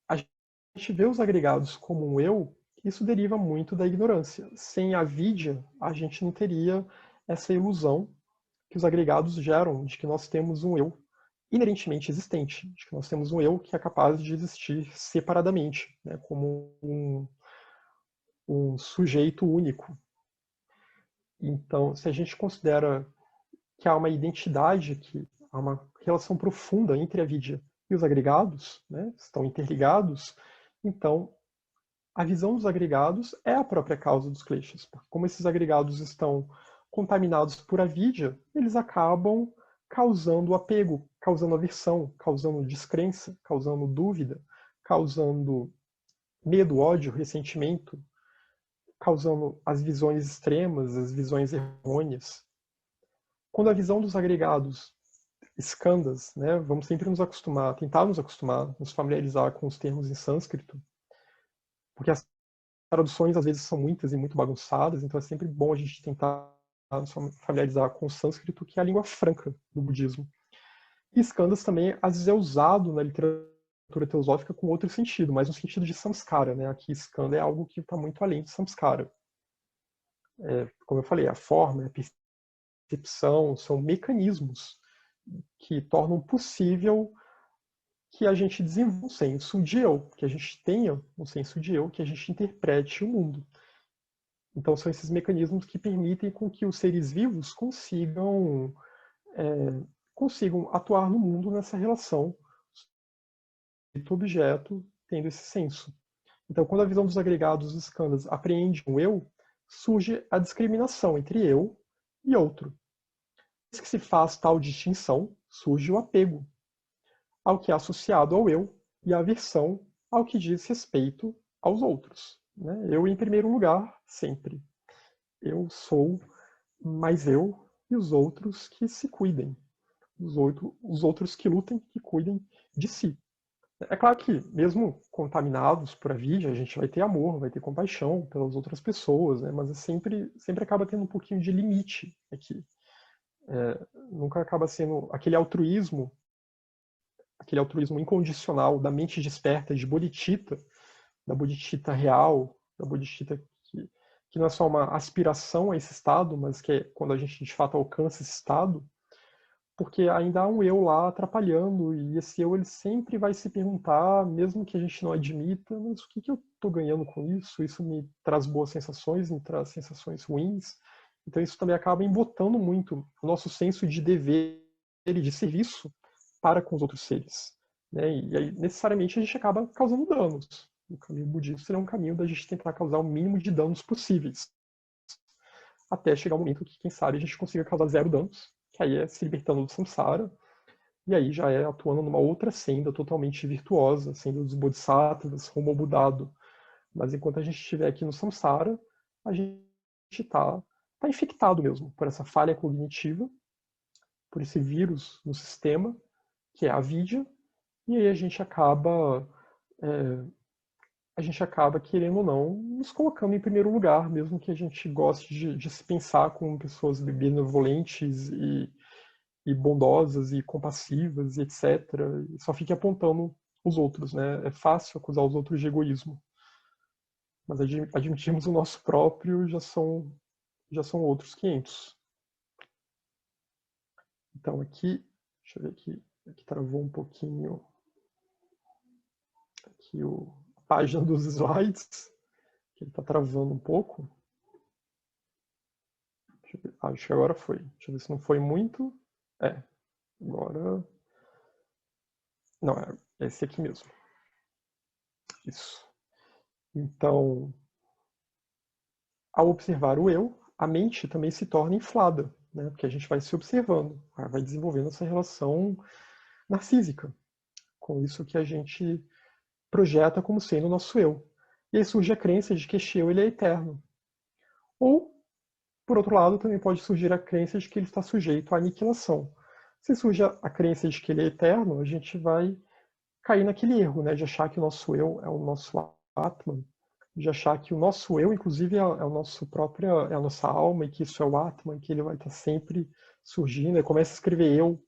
[SPEAKER 1] a gente vê os agregados como um eu, isso deriva muito da ignorância. Sem a vidya, a gente não teria essa ilusão que os agregados geram de que nós temos um eu inerentemente existente, de que nós temos um eu que é capaz de existir separadamente, né, como um sujeito único. Então, se a gente considera que há uma identidade, que há uma relação profunda entre a vidya e os agregados, né, estão interligados, então a visão dos agregados é a própria causa dos kleshas, porque como esses agregados estão contaminados por avidya, eles acabam causando apego, causando aversão, causando descrença, causando dúvida, causando medo, ódio, ressentimento, causando as visões extremas, as visões errôneas. Quando a visão dos agregados, skandhas, né, vamos sempre nos acostumar, tentar nos acostumar, nos familiarizar com os termos em sânscrito, porque as traduções às vezes são muitas e muito bagunçadas, então é sempre bom a gente tentar nos familiarizar com o sânscrito, que é a língua franca do budismo. E skandhas também às vezes é usado na literatura teosófica com outro sentido, mas no sentido de samskara, né? Aqui skandha é algo que está muito além de samskara. Como eu falei, a forma, a percepção, são mecanismos que tornam possível que a gente desenvolva um senso de eu, que a gente tenha um senso de eu, que a gente interprete o mundo. Então são esses mecanismos que permitem com que os seres vivos consigam atuar no mundo nessa relação objeto tendo esse senso. Então, quando a visão dos agregados dos skandhas apreende um eu, surge a discriminação entre eu e outro. Desde que se faz tal distinção, surge o apego ao que é associado ao eu e a aversão ao que diz respeito aos outros. Né? Eu em primeiro lugar, sempre. Eu sou mais eu e os outros que se cuidem. Os outros que lutem, que cuidem de si. É claro que, mesmo contaminados por a vida, a gente vai ter amor, vai ter compaixão pelas outras pessoas, né? Mas sempre acaba tendo um pouquinho de limite aqui. Nunca acaba sendo aquele altruísmo incondicional da mente desperta de Bodhicitta, da Bodhicitta real, da Bodhicitta que não é só uma aspiração a esse estado, mas que é quando a gente de fato alcança esse estado, porque ainda há um eu lá atrapalhando, e esse eu ele sempre vai se perguntar, mesmo que a gente não admita, mas o que eu estou ganhando com isso? Isso me traz boas sensações, me traz sensações ruins? Então isso também acaba embotando muito o nosso senso de dever e de serviço para com os outros seres. Né? E aí, necessariamente, a gente acaba causando danos. O caminho budista é um caminho da gente tentar causar o mínimo de danos possíveis, até chegar um momento que, quem sabe, a gente consiga causar 0 danos, que aí é se libertando do samsara, e aí já é atuando numa outra senda totalmente virtuosa, senda dos bodhisattvas, rumo ao Budado. Mas enquanto a gente estiver aqui no samsara, a gente está infectado mesmo por essa falha cognitiva, por esse vírus no sistema, que é a avidya, e aí a gente acaba, querendo ou não, nos colocando em primeiro lugar, mesmo que a gente goste de se pensar como pessoas benevolentes e bondosas e compassivas e etc. E só fique apontando os outros, né? É fácil acusar os outros de egoísmo. Mas admitirmos o nosso próprio já são outros 500. Então aqui, deixa eu ver aqui travou um pouquinho aqui a página dos slides, que ele está travando um pouco. Acho que agora foi. Deixa eu ver se não foi muito. Agora. Não, é esse aqui mesmo. Isso. Então, ao observar o eu, a mente também se torna inflada, né? Porque a gente vai se observando, vai desenvolvendo essa relação narcísica com isso que a gente projeta como sendo o nosso eu. E aí surge a crença de que este eu ele é eterno. Ou, por outro lado, também pode surgir a crença de que ele está sujeito à aniquilação. Se surge a crença de que ele é eterno, a gente vai cair naquele erro, né, de achar que o nosso eu é o nosso Atman, de achar que o nosso eu, inclusive, é o nosso próprio, é a nossa alma, e que isso é o Atman, que ele vai estar sempre surgindo. Aí começa a escrever eu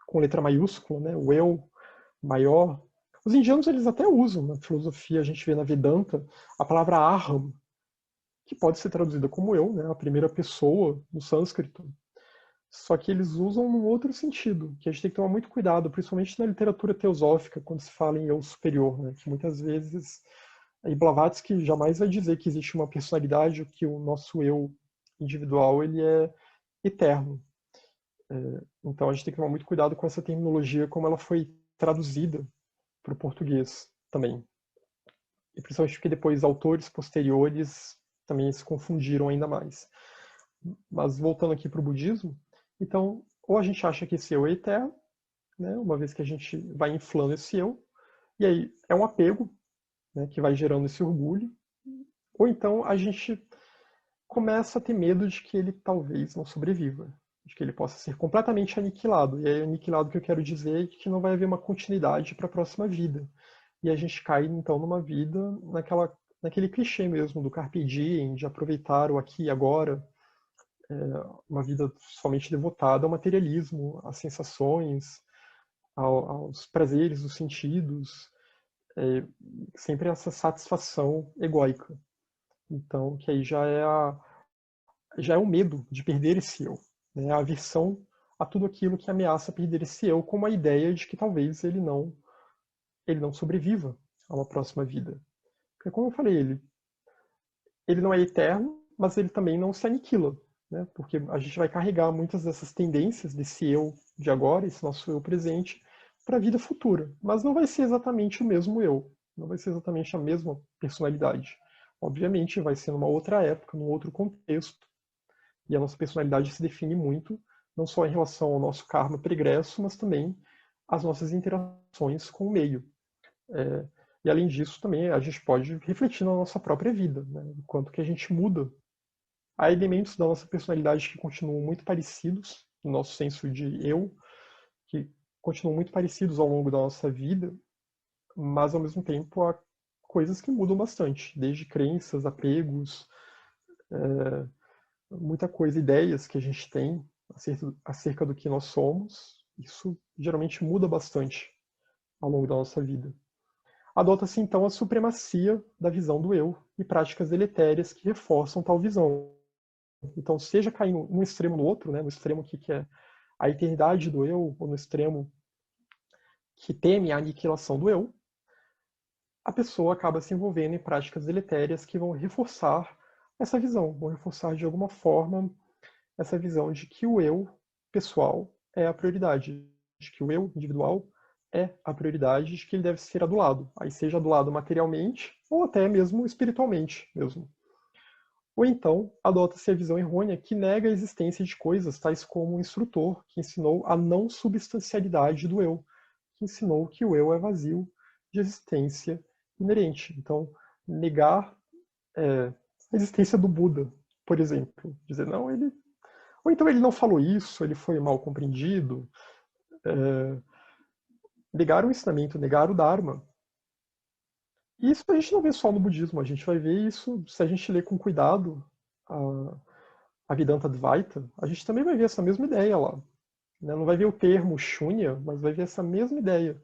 [SPEAKER 1] com letra maiúscula, né, o eu maior. Os indianos eles até usam na filosofia, a gente vê na Vedanta, a palavra Aham, que pode ser traduzida como eu, né, a primeira pessoa no sânscrito. Só que eles usam num outro sentido, que a gente tem que tomar muito cuidado, principalmente na literatura teosófica, quando se fala em eu superior, né? Que muitas vezes e Blavatsky jamais vai dizer que existe uma personalidade, que o nosso eu individual ele é eterno. Então a gente tem que tomar muito cuidado com essa terminologia, como ela foi traduzida para o português também. E principalmente porque depois autores posteriores também se confundiram ainda mais. Mas voltando aqui para o budismo, então, ou a gente acha que esse eu é eterno, né, uma vez que a gente vai inflando esse eu, e aí é um apego, né, que vai gerando esse orgulho, ou então a gente começa a ter medo de que ele talvez não sobreviva, de que ele possa ser completamente aniquilado. E aí, aniquilado que eu quero dizer é que não vai haver uma continuidade para a próxima vida. E a gente cai, então, numa vida naquele clichê mesmo do carpe diem, de aproveitar o aqui e agora, uma vida somente devotada ao materialismo, às sensações, aos prazeres, os sentidos, sempre essa satisfação egóica. Então, que aí já é o medo de perder esse eu, né? A aversão a tudo aquilo que ameaça perder esse eu, como a ideia de que talvez ele não sobreviva a uma próxima vida. Porque, como eu falei, ele não é eterno, mas ele também não se aniquila, né? Porque a gente vai carregar muitas dessas tendências desse eu de agora, esse nosso eu presente, para a vida futura. Mas não vai ser exatamente o mesmo eu, não vai ser exatamente a mesma personalidade. Obviamente, vai ser numa outra época, num outro contexto, e a nossa personalidade se define muito, não só em relação ao nosso karma pregresso, mas também as nossas interações com o meio. E além disso, também a gente pode refletir na nossa própria vida, né? O quanto que a gente muda. Há elementos da nossa personalidade que continuam muito parecidos, no nosso senso de eu, que continuam muito parecidos ao longo da nossa vida, mas ao mesmo tempo há coisas que mudam bastante, desde crenças, apegos, muita coisa, ideias que a gente tem acerca do que nós somos. Isso geralmente muda bastante ao longo da nossa vida. Adota-se então a supremacia da visão do eu e práticas deletérias que reforçam tal visão. Então, seja cair num extremo ou no outro, né, no extremo que é a eternidade do eu, ou no extremo que teme a aniquilação do eu, a pessoa acaba se envolvendo em práticas deletérias que vão reforçar essa visão, vão reforçar de alguma forma essa visão de que o eu pessoal é a prioridade, de que o eu individual é a prioridade, de que ele deve ser adulado, aí seja adulado materialmente ou até mesmo espiritualmente mesmo. Ou então, adota-se a visão errônea que nega a existência de coisas tais como o instrutor, que ensinou a não substancialidade do eu, que ensinou que o eu é vazio de existência inerente. Então, negar a existência do Buda, por exemplo. Dizer, não, ele... Ou então ele não falou isso, ele foi mal compreendido. Negar o ensinamento, negar o Dharma. E isso a gente não vê só no budismo, a gente vai ver isso, se a gente ler com cuidado a Vedanta Advaita, a gente também vai ver essa mesma ideia lá. Né? Não vai ver o termo shunya, mas vai ver essa mesma ideia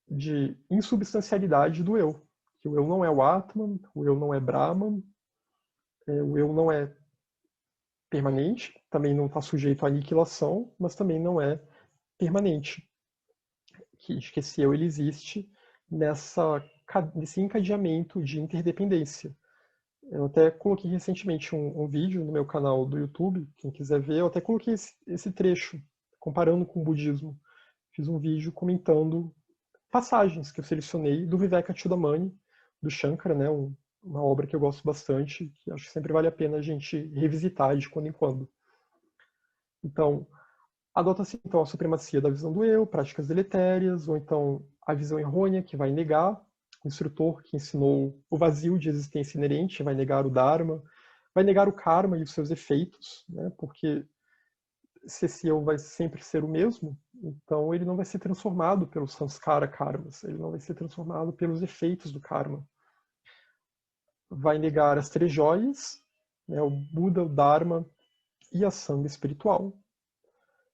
[SPEAKER 1] de insubstancialidade do eu. Que o eu não é o Atman, o eu não é Brahman, o eu não é permanente, também não está sujeito à aniquilação, mas também não é permanente. Que esse eu ele existe nesse encadeamento de interdependência. Eu até coloquei recentemente um vídeo no meu canal do YouTube, quem quiser ver, eu até coloquei esse trecho, comparando com o budismo. Fiz um vídeo comentando passagens que eu selecionei do Vivekachudamani, do Shankara, né, uma obra que eu gosto bastante, que acho que sempre vale a pena a gente revisitar de quando em quando. Então, adota-se então a supremacia da visão do eu, práticas deletérias, ou então a visão errônea, que vai negar o instrutor que ensinou o vazio de existência inerente, vai negar o Dharma, vai negar o karma e os seus efeitos, né? Porque se esse eu vai sempre ser o mesmo, então ele não vai ser transformado pelos samskara karmas, ele não vai ser transformado pelos efeitos do karma. Vai negar as três joias, né? O Buda, o Dharma e a sanga espiritual.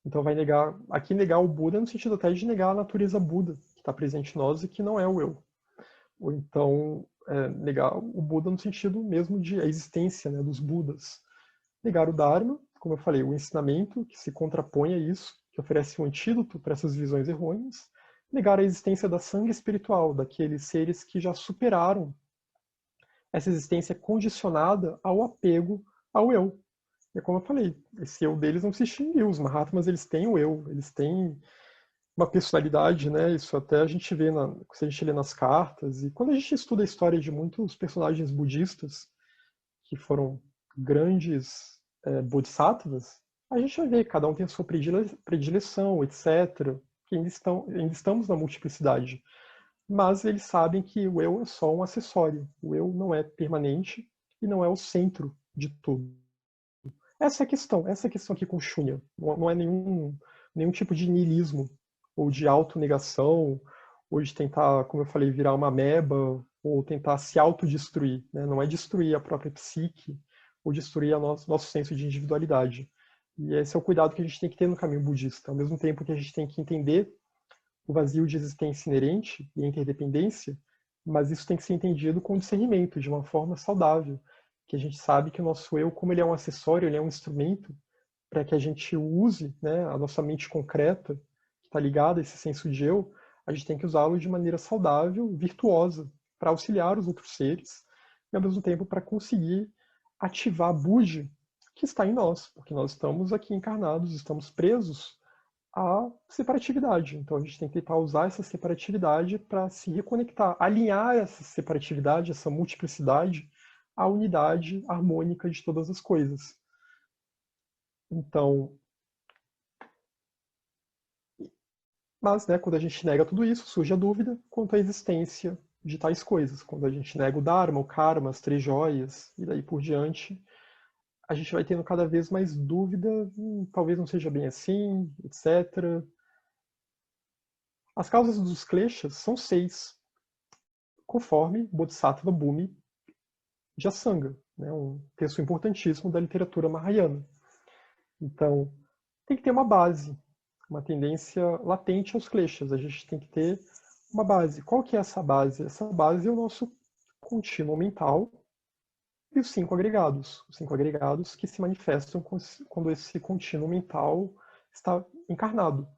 [SPEAKER 1] Então vai negar, aqui negar o Buda no sentido até de negar a natureza Buda, que está presente em nós e que não é o eu. Ou então negar o Buda no sentido mesmo de a existência, né, dos Budas. Negar o Dharma, como eu falei, o ensinamento que se contrapõe a isso, que oferece um antídoto para essas visões errôneas. Negar a existência da sangue espiritual, daqueles seres que já superaram essa existência condicionada ao apego ao eu. É como eu falei, esse eu deles não se extinguiu. Os Mahatmas, eles têm o eu, eles têm uma personalidade, né? Isso até a gente vê se a gente lê nas cartas. E quando a gente estuda a história de muitos personagens budistas que foram grandes bodhisattvas, a gente vai ver, cada um tem a sua predileção, etc. Que ainda estamos na multiplicidade. Mas eles sabem que o eu é só um acessório. O eu não é permanente e não é o centro de tudo. Essa é a questão aqui com Shunya. Não é nenhum tipo de niilismo, ou de autonegação, ou de tentar, como eu falei, virar uma ameba, ou tentar se autodestruir. Né? Não é destruir a própria psique, ou destruir nosso senso de individualidade. E esse é o cuidado que a gente tem que ter no caminho budista. Ao mesmo tempo que a gente tem que entender o vazio de existência inerente e a interdependência, mas isso tem que ser entendido com discernimento, de uma forma saudável, que a gente sabe que o nosso eu, como ele é um acessório, ele é um instrumento, para que a gente use, né, a nossa mente concreta, que está ligada a esse senso de eu, a gente tem que usá-lo de maneira saudável, virtuosa, para auxiliar os outros seres, e ao mesmo tempo para conseguir ativar a Búzia que está em nós, porque nós estamos aqui encarnados, estamos presos à separatividade. Então a gente tem que tentar usar essa separatividade para se reconectar, alinhar essa separatividade, essa multiplicidade, à unidade harmônica de todas as coisas. Então, mas, né, quando a gente nega tudo isso, surge a dúvida quanto à existência de tais coisas. Quando a gente nega o Dharma, o Karma, as três joias e daí por diante, a gente vai tendo cada vez mais dúvida, talvez não seja bem assim, etc. As causas dos kleshas são 6, conforme Bodhisattva Bhumi Jasanga, né, um texto importantíssimo da literatura mahayana. Então, tem que ter uma base, uma tendência latente aos kleshas. A gente tem que ter uma base. Qual que é essa base? Essa base é o nosso contínuo mental e os 5 agregados. Os 5 agregados que se manifestam quando esse contínuo mental está encarnado.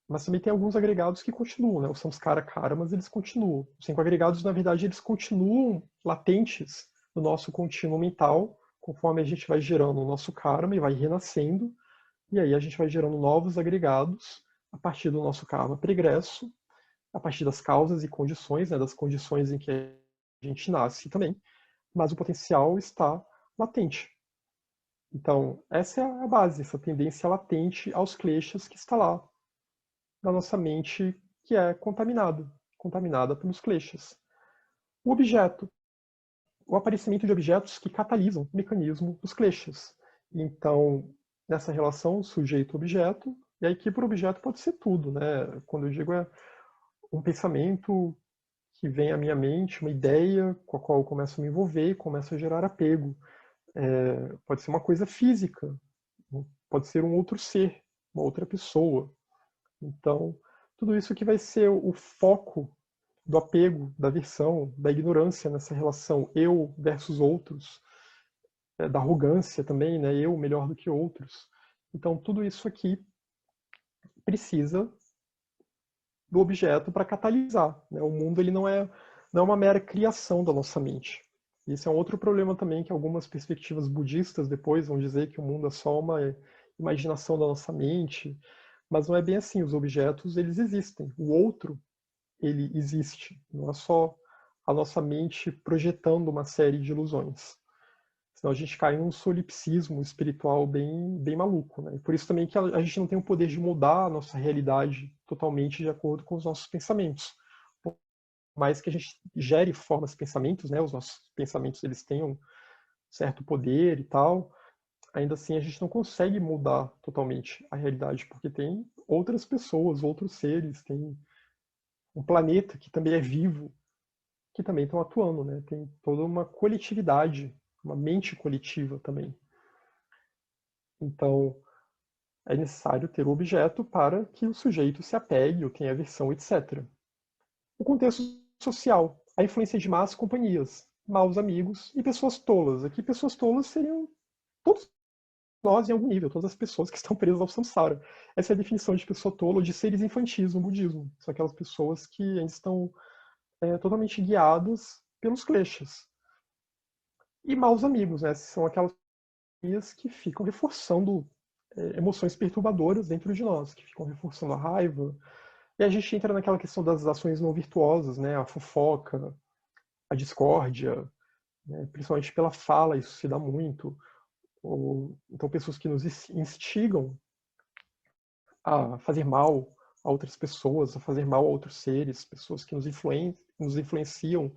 [SPEAKER 1] Mas também tem alguns agregados que continuam, né? Os samskara karmas, eles continuam. Os 5 agregados, na verdade, eles continuam latentes no nosso contínuo mental, conforme a gente vai gerando o nosso karma e vai renascendo, e aí a gente vai gerando novos agregados a partir do nosso karma pregresso, a partir das causas e condições, né, das condições em que a gente nasce também, mas o potencial está latente. Então, essa é a base, essa tendência latente aos kleshas que está lá na nossa mente, que é contaminada pelos kleshas. O objeto, o aparecimento de objetos que catalisam o mecanismo dos kleshas. Então, nessa relação sujeito-objeto, e aí que por objeto pode ser tudo, né? Quando eu digo é um pensamento que vem à minha mente, uma ideia com a qual eu começo a me envolver e começo a gerar apego. Pode ser uma coisa física, pode ser um outro ser, uma outra pessoa. Então, tudo isso que vai ser o foco do apego, da aversão, da ignorância nessa relação eu versus outros, da arrogância também, né? Eu melhor do que outros. Então, tudo isso aqui precisa do objeto para catalisar, né? O mundo ele não é uma mera criação da nossa mente. Esse é um outro problema também que algumas perspectivas budistas depois vão dizer que o mundo é só uma imaginação da nossa mente, mas não é bem assim. Os objetos eles existem. O outro ele existe. Não é só a nossa mente projetando uma série de ilusões. Senão a gente cai num solipsismo espiritual bem maluco, né? E por isso também que a gente não tem o poder de mudar a nossa realidade totalmente de acordo com os nossos pensamentos. Por mais que a gente gere formas de pensamentos, né? Os nossos pensamentos eles tenham certo poder e tal, ainda assim a gente não consegue mudar totalmente a realidade, porque tem outras pessoas, outros seres, tem um planeta que também é vivo, que também estão atuando, né? Tem toda uma coletividade, uma mente coletiva também. Então, é necessário ter o objeto para que o sujeito se apegue ou tenha aversão, etc. O contexto social, a influência de más companhias, maus amigos e pessoas tolas. Aqui, pessoas tolas seriam todos nós em algum nível, todas as pessoas que estão presas ao samsara. Essa é a definição de pessoa tola ou de seres infantis no budismo. São aquelas pessoas que ainda estão totalmente guiadas pelos kleshas. E maus amigos, né? São aquelas que ficam reforçando emoções perturbadoras dentro de nós, que ficam reforçando a raiva. E a gente entra naquela questão das ações não virtuosas, né? A fofoca, a discórdia, né? Principalmente pela fala, isso se dá muito. Então, pessoas que nos instigam a fazer mal a outras pessoas, a fazer mal a outros seres, pessoas que nos influenciam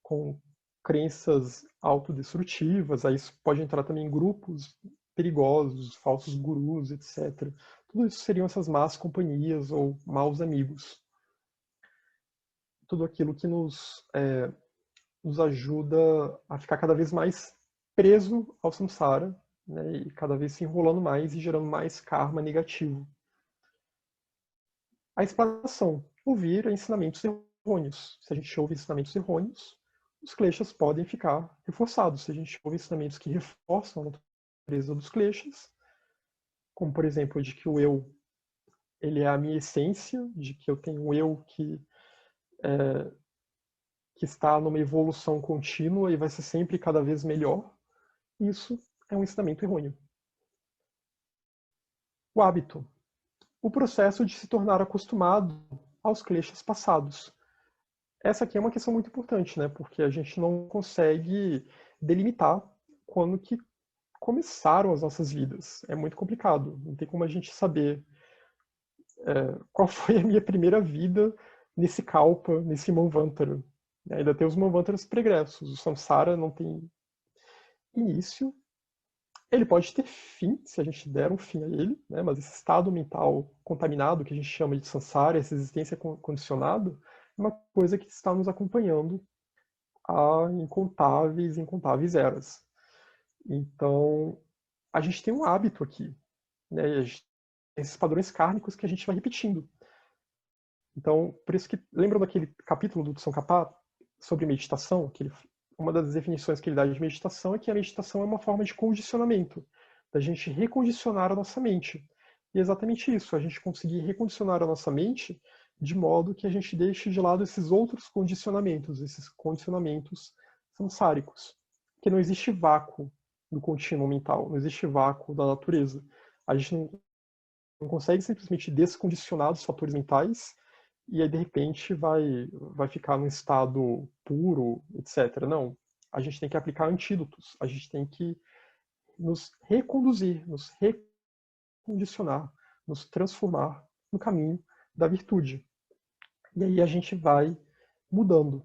[SPEAKER 1] com crenças autodestrutivas, aí isso pode entrar também em grupos perigosos, falsos gurus, etc. Tudo isso seriam essas más companhias ou maus amigos. Tudo aquilo que nos ajuda a ficar cada vez mais preso ao samsara, né, e cada vez se enrolando mais e gerando mais karma negativo. A explanação. Ouvir ensinamentos errôneos. Se a gente ouve ensinamentos errôneos, os kleshas podem ficar reforçados. Se a gente ouve ensinamentos que reforçam a natureza dos kleshas, como por exemplo, de que o eu ele é a minha essência, de que eu tenho um eu que está numa evolução contínua e vai ser sempre cada vez melhor, isso é um ensinamento errôneo. O hábito. O processo de se tornar acostumado aos kleshas passados. Essa aqui é uma questão muito importante, né? Porque a gente não consegue delimitar quando que começaram as nossas vidas. É muito complicado. Não tem como a gente saber qual foi a minha primeira vida nesse kalpa, nesse manvantara. Ainda tem os manvantaras pregressos. O samsara não tem início. Ele pode ter fim, se a gente der um fim a ele, né? Mas esse estado mental contaminado, que a gente chama de samsara, essa existência condicionada, é uma coisa que está nos acompanhando há incontáveis, incontáveis eras. Então, a gente tem um hábito aqui, né? E a gente tem esses padrões kármicos que a gente vai repetindo. Então, por isso que, lembram daquele capítulo do Tsongkhapa sobre meditação? Uma das definições que ele dá de meditação é que a meditação é uma forma de condicionamento, da gente recondicionar a nossa mente. E é exatamente isso, a gente conseguir recondicionar a nossa mente de modo que a gente deixe de lado esses outros condicionamentos samsáricos. Porque não existe vácuo no contínuo mental, não existe vácuo da natureza. A gente não consegue simplesmente descondicionar os fatores mentais e aí de repente vai ficar num estado puro, etc. Não, a gente tem que aplicar antídotos, a gente tem que nos reconduzir, nos recondicionar, nos transformar no caminho da virtude. E aí a gente vai mudando.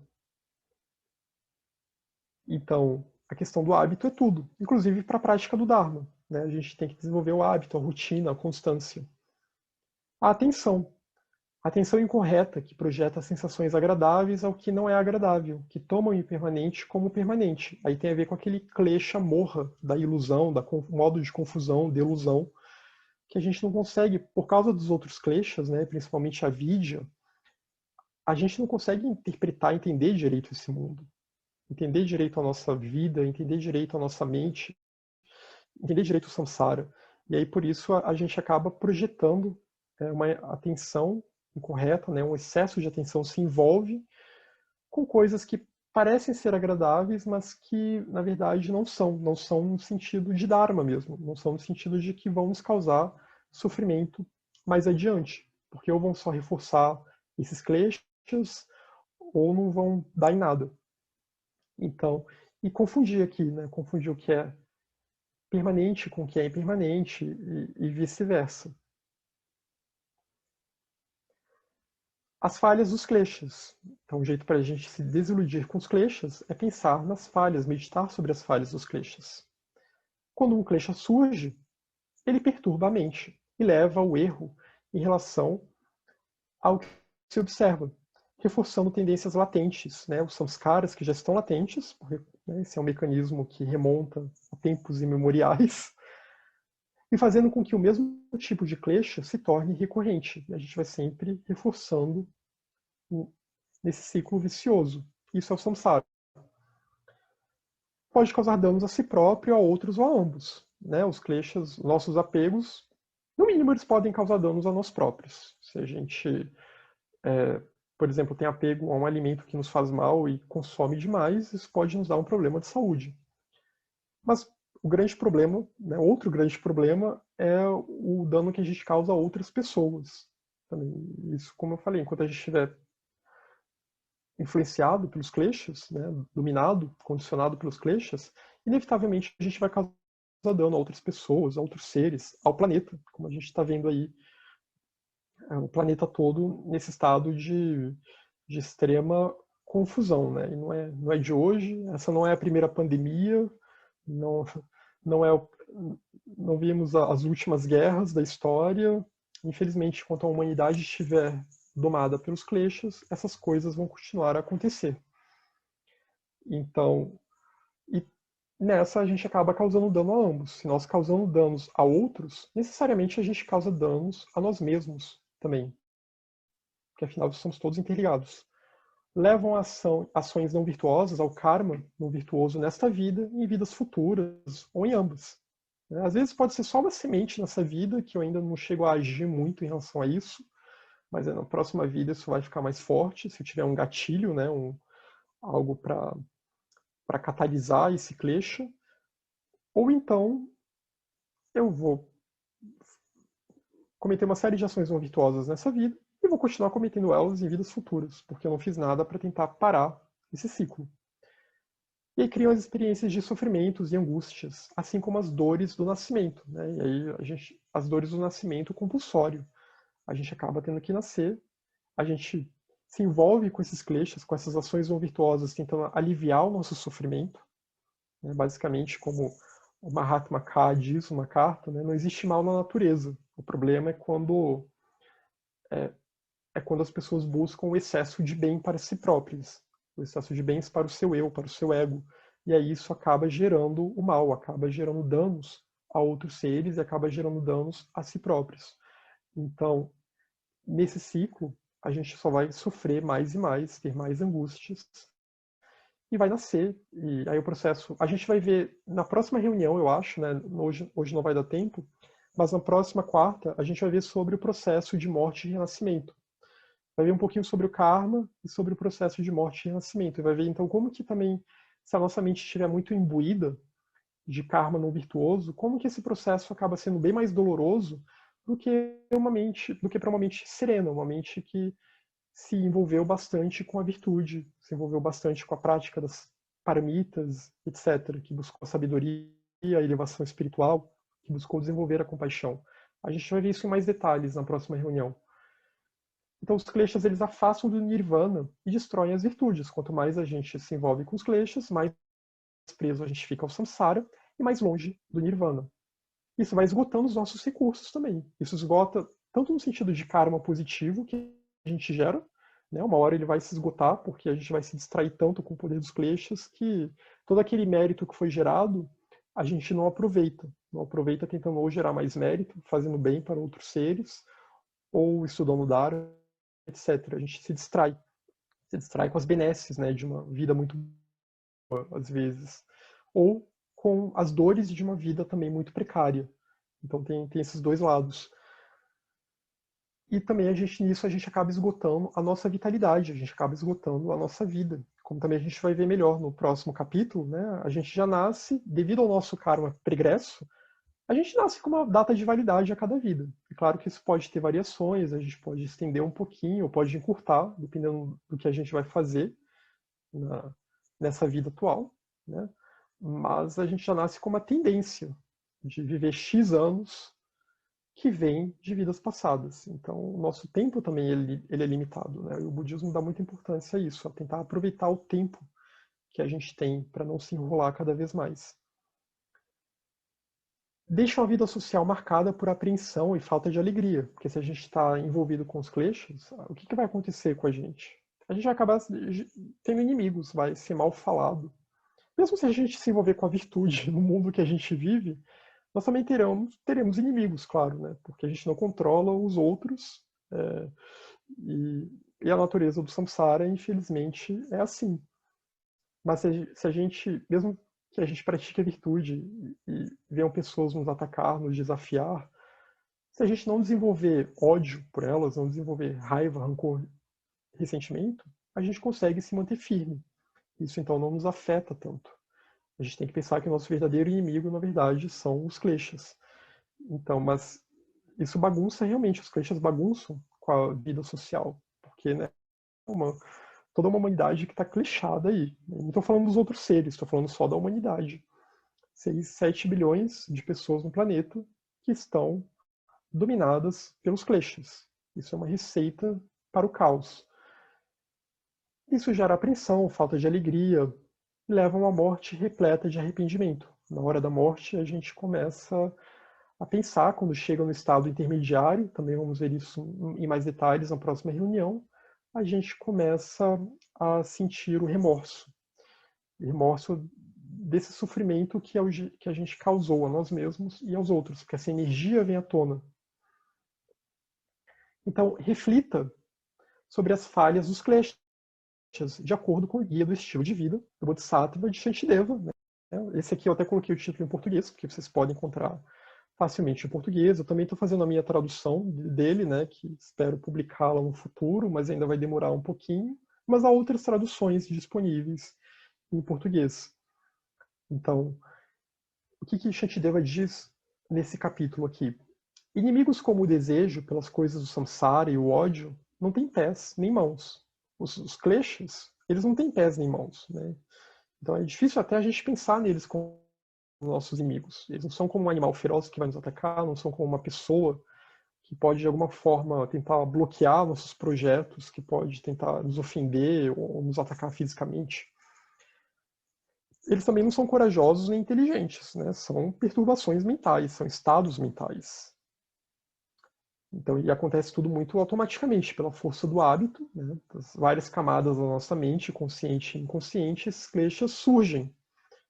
[SPEAKER 1] Então, a questão do hábito é tudo, inclusive para a prática do Dharma, né? A gente tem que desenvolver o hábito, a rotina, a constância. A atenção. Atenção incorreta, que projeta sensações agradáveis ao que não é agradável, que toma o impermanente como permanente. Aí tem a ver com aquele klesha morra da ilusão, modo de confusão, de ilusão, que a gente não consegue, por causa dos outros kleshas, né, principalmente a vidya, a gente não consegue interpretar, entender direito esse mundo. Entender direito a nossa vida, entender direito a nossa mente, entender direito o samsara. E aí, por isso, a gente acaba projetando uma atenção incorreta, né? Um excesso de atenção se envolve com coisas que parecem ser agradáveis, mas que, na verdade, não são. Não são no sentido de dharma mesmo. Não são no sentido de que vão nos causar sofrimento mais adiante. Porque ou vão só reforçar esses kleshas, ou não vão dar em nada. Então, e confundir aqui, né? Confundir o que é permanente com o que é impermanente e vice-versa. As falhas dos kleshas. Então, um jeito para a gente se desiludir com os kleshas é pensar nas falhas, meditar sobre as falhas dos kleshas. Quando um klesha surge, ele perturba a mente e leva ao erro em relação ao que se observa, reforçando tendências latentes, né? Os samskaras que já estão latentes, porque esse é um mecanismo que remonta a tempos imemoriais, e fazendo com que o mesmo tipo de klesha se torne recorrente. E a gente vai sempre reforçando nesse ciclo vicioso. Isso é o samsara. Pode causar danos a si próprio, a outros ou a ambos. Né? Os kleshas, nossos apegos, no mínimo eles podem causar danos a nós próprios. Se a gente, por exemplo, tem apego a um alimento que nos faz mal e consome demais, isso pode nos dar um problema de saúde. Mas o grande problema, né, outro grande problema, é o dano que a gente causa a outras pessoas. Também, isso, como eu falei, enquanto a gente estiver influenciado pelos kleshas, né, dominado, condicionado pelos kleshas, inevitavelmente a gente vai causar dano a outras pessoas, a outros seres, ao planeta, como a gente está vendo aí, o planeta todo nesse estado de extrema confusão, né? E não é de hoje, essa não é a primeira pandemia, não, não vimos as últimas guerras da história. Infelizmente, enquanto a humanidade estiver domada pelos kleshas, essas coisas vão continuar a acontecer. Então, e nessa a gente acaba causando dano a ambos. Se nós causamos danos a outros, necessariamente a gente causa danos a nós mesmos também. Porque afinal somos todos interligados. Levam a ações não virtuosas ao karma não virtuoso nesta vida e em vidas futuras, ou em ambas. Às vezes pode ser só uma semente nessa vida, que eu ainda não chego a agir muito em relação a isso, mas na próxima vida isso vai ficar mais forte, se eu tiver um gatilho, né, algo para catalisar esse klesha. Ou então eu vou cometer uma série de ações não virtuosas nessa vida e vou continuar cometendo elas em vidas futuras, porque eu não fiz nada para tentar parar esse ciclo. E aí criam as experiências de sofrimentos e angústias, assim como as dores do nascimento, né? E aí as dores do nascimento compulsório. A gente acaba tendo que nascer, a gente se envolve com esses kleshas, com essas ações não virtuosas, tentando aliviar o nosso sofrimento, né? Basicamente, como o Mahatma K diz numa carta, né? Não existe mal na natureza. O problema é quando as pessoas buscam o excesso de bem para si próprias, o excesso de bens para o seu eu, para o seu ego. E aí isso acaba gerando o mal, acaba gerando danos a outros seres e acaba gerando danos a si próprios. Então, nesse ciclo, a gente só vai sofrer mais e mais, ter mais angústias, e vai nascer. E aí o processo. A gente vai ver na próxima reunião, eu acho, né? Hoje não vai dar tempo, mas na próxima quarta, a gente vai ver sobre o processo de morte e renascimento. Vai ver um pouquinho sobre o karma e sobre o processo de morte e renascimento. E vai ver então como que também, se a nossa mente estiver muito imbuída de karma não virtuoso, como que esse processo acaba sendo bem mais doloroso do que para uma mente serena, uma mente que se envolveu bastante com a virtude, se envolveu bastante com a prática das paramitas, etc., que buscou a sabedoria, a elevação espiritual, que buscou desenvolver a compaixão. A gente vai ver isso em mais detalhes na próxima reunião. Então os kleshas eles afastam do nirvana e destroem as virtudes. Quanto mais a gente se envolve com os kleshas, mais preso a gente fica ao samsara e mais longe do nirvana. Isso vai esgotando os nossos recursos também. Isso esgota tanto no sentido de karma positivo que a gente gera, né? Uma hora ele vai se esgotar porque a gente vai se distrair tanto com o poder dos kleshas que todo aquele mérito que foi gerado a gente não aproveita. Não aproveita tentando ou gerar mais mérito, fazendo bem para outros seres, ou estudando Dharma, etc. A gente se distrai com as benesses, né, de uma vida muito boa, às vezes, ou com as dores de uma vida também muito precária. Então tem esses dois lados. E também nisso a gente acaba esgotando a nossa vitalidade, a gente acaba esgotando a nossa vida. Como também a gente vai ver melhor no próximo capítulo, né, a gente já nasce, devido ao nosso karma pregresso, a gente nasce com uma data de validade a cada vida. É claro que isso pode ter variações, a gente pode estender um pouquinho, ou pode encurtar, dependendo do que a gente vai fazer nessa vida atual, né? Mas a gente já nasce com uma tendência de viver X anos que vem de vidas passadas. Então, o nosso tempo também ele é limitado, né? E o budismo dá muita importância a isso, a tentar aproveitar o tempo que a gente tem para não se enrolar cada vez mais. Deixa uma vida social marcada por apreensão e falta de alegria, porque se a gente está envolvido com os kleshas, o que vai acontecer com a gente? A gente vai acabar tendo inimigos, vai ser mal falado. Mesmo se a gente se envolver com a virtude no mundo que a gente vive, nós também teremos inimigos, claro, né? Porque a gente não controla os outros, é, e a natureza do samsara, infelizmente, é assim. Mas se a gente, mesmo que a gente pratique a virtude e venham pessoas nos atacar, nos desafiar, se a gente não desenvolver ódio por elas, não desenvolver raiva, rancor, ressentimento, a gente consegue se manter firme. Isso então não nos afeta tanto. A gente tem que pensar que o nosso verdadeiro inimigo, na verdade, são os kleshas. Então, mas isso bagunça realmente, os kleshas bagunçam com a vida social, porque, né, toda uma humanidade que está kleshada aí. Não estou falando dos outros seres, estou falando só da humanidade. 6, 7 bilhões de pessoas no planeta que estão dominadas pelos kleshas. Isso é uma receita para o caos. Isso gera apreensão, falta de alegria, e leva a uma morte repleta de arrependimento. Na hora da morte, a gente começa a pensar, quando chega no estado intermediário, também vamos ver isso em mais detalhes na próxima reunião, a gente começa a sentir o remorso. Remorso desse sofrimento que a gente causou a nós mesmos e aos outros, porque essa energia vem à tona. Então, reflita sobre as falhas dos kleshas, de acordo com o guia do estilo de vida do Bodhisattva de Shantideva, né? Esse aqui eu até coloquei o título em português, porque vocês podem encontrar facilmente em português. Eu também estou fazendo a minha tradução dele, né, que espero publicá-la no futuro, mas ainda vai demorar um pouquinho. Mas há outras traduções disponíveis em português. Então, o que Shantideva diz nesse capítulo aqui? Inimigos como o desejo pelas coisas do samsara e o ódio não têm pés nem mãos. Os kleshas, eles não têm pés nem mãos, né? Então é difícil até a gente pensar neles como nossos inimigos. Eles não são como um animal feroz que vai nos atacar, não são como uma pessoa que pode de alguma forma tentar bloquear nossos projetos, que pode tentar nos ofender ou nos atacar fisicamente. Eles também não são corajosos nem inteligentes, né? São perturbações mentais, são estados mentais. Então, e acontece tudo muito automaticamente, pela força do hábito, né? Das várias camadas da nossa mente, consciente e inconsciente, esses kleshas surgem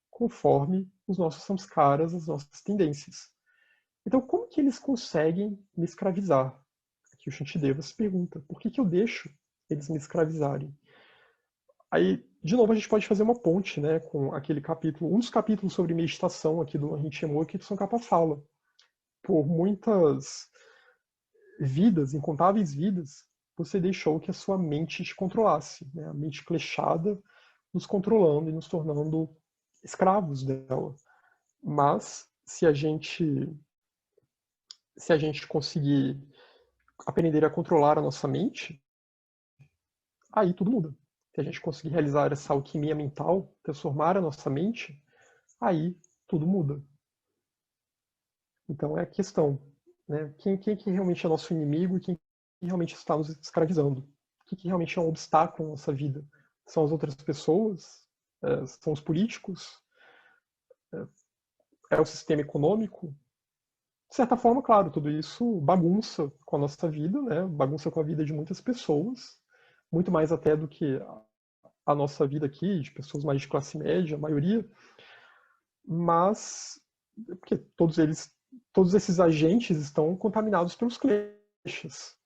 [SPEAKER 1] conforme os nossos samskaras, as nossas tendências. Então, como que eles conseguem me escravizar? Aqui o Shantideva se pergunta, por que eu deixo eles me escravizarem? Aí, de novo, a gente pode fazer uma ponte, né, com aquele capítulo, um dos capítulos sobre meditação aqui do Maharishi Emoki, que Tsongkhapa fala. Por muitas vidas, incontáveis vidas, você deixou que a sua mente te controlasse, né? A mente kleshada nos controlando e nos tornando escravos dela. Mas se a gente conseguir aprender a controlar a nossa mente, aí tudo muda. Se a gente conseguir realizar essa alquimia mental, transformar a nossa mente, aí tudo muda. Então é a questão, né? Quem que realmente é nosso inimigo e quem realmente está nos escravizando? O que realmente é um obstáculo na nossa vida? São as outras pessoas? São os políticos? É o sistema econômico? De certa forma, claro, tudo isso bagunça com a nossa vida, né? Bagunça com a vida de muitas pessoas, muito mais até do que a nossa vida aqui, de pessoas mais de classe média, a maioria, mas porque todos esses agentes estão contaminados pelos kleshas,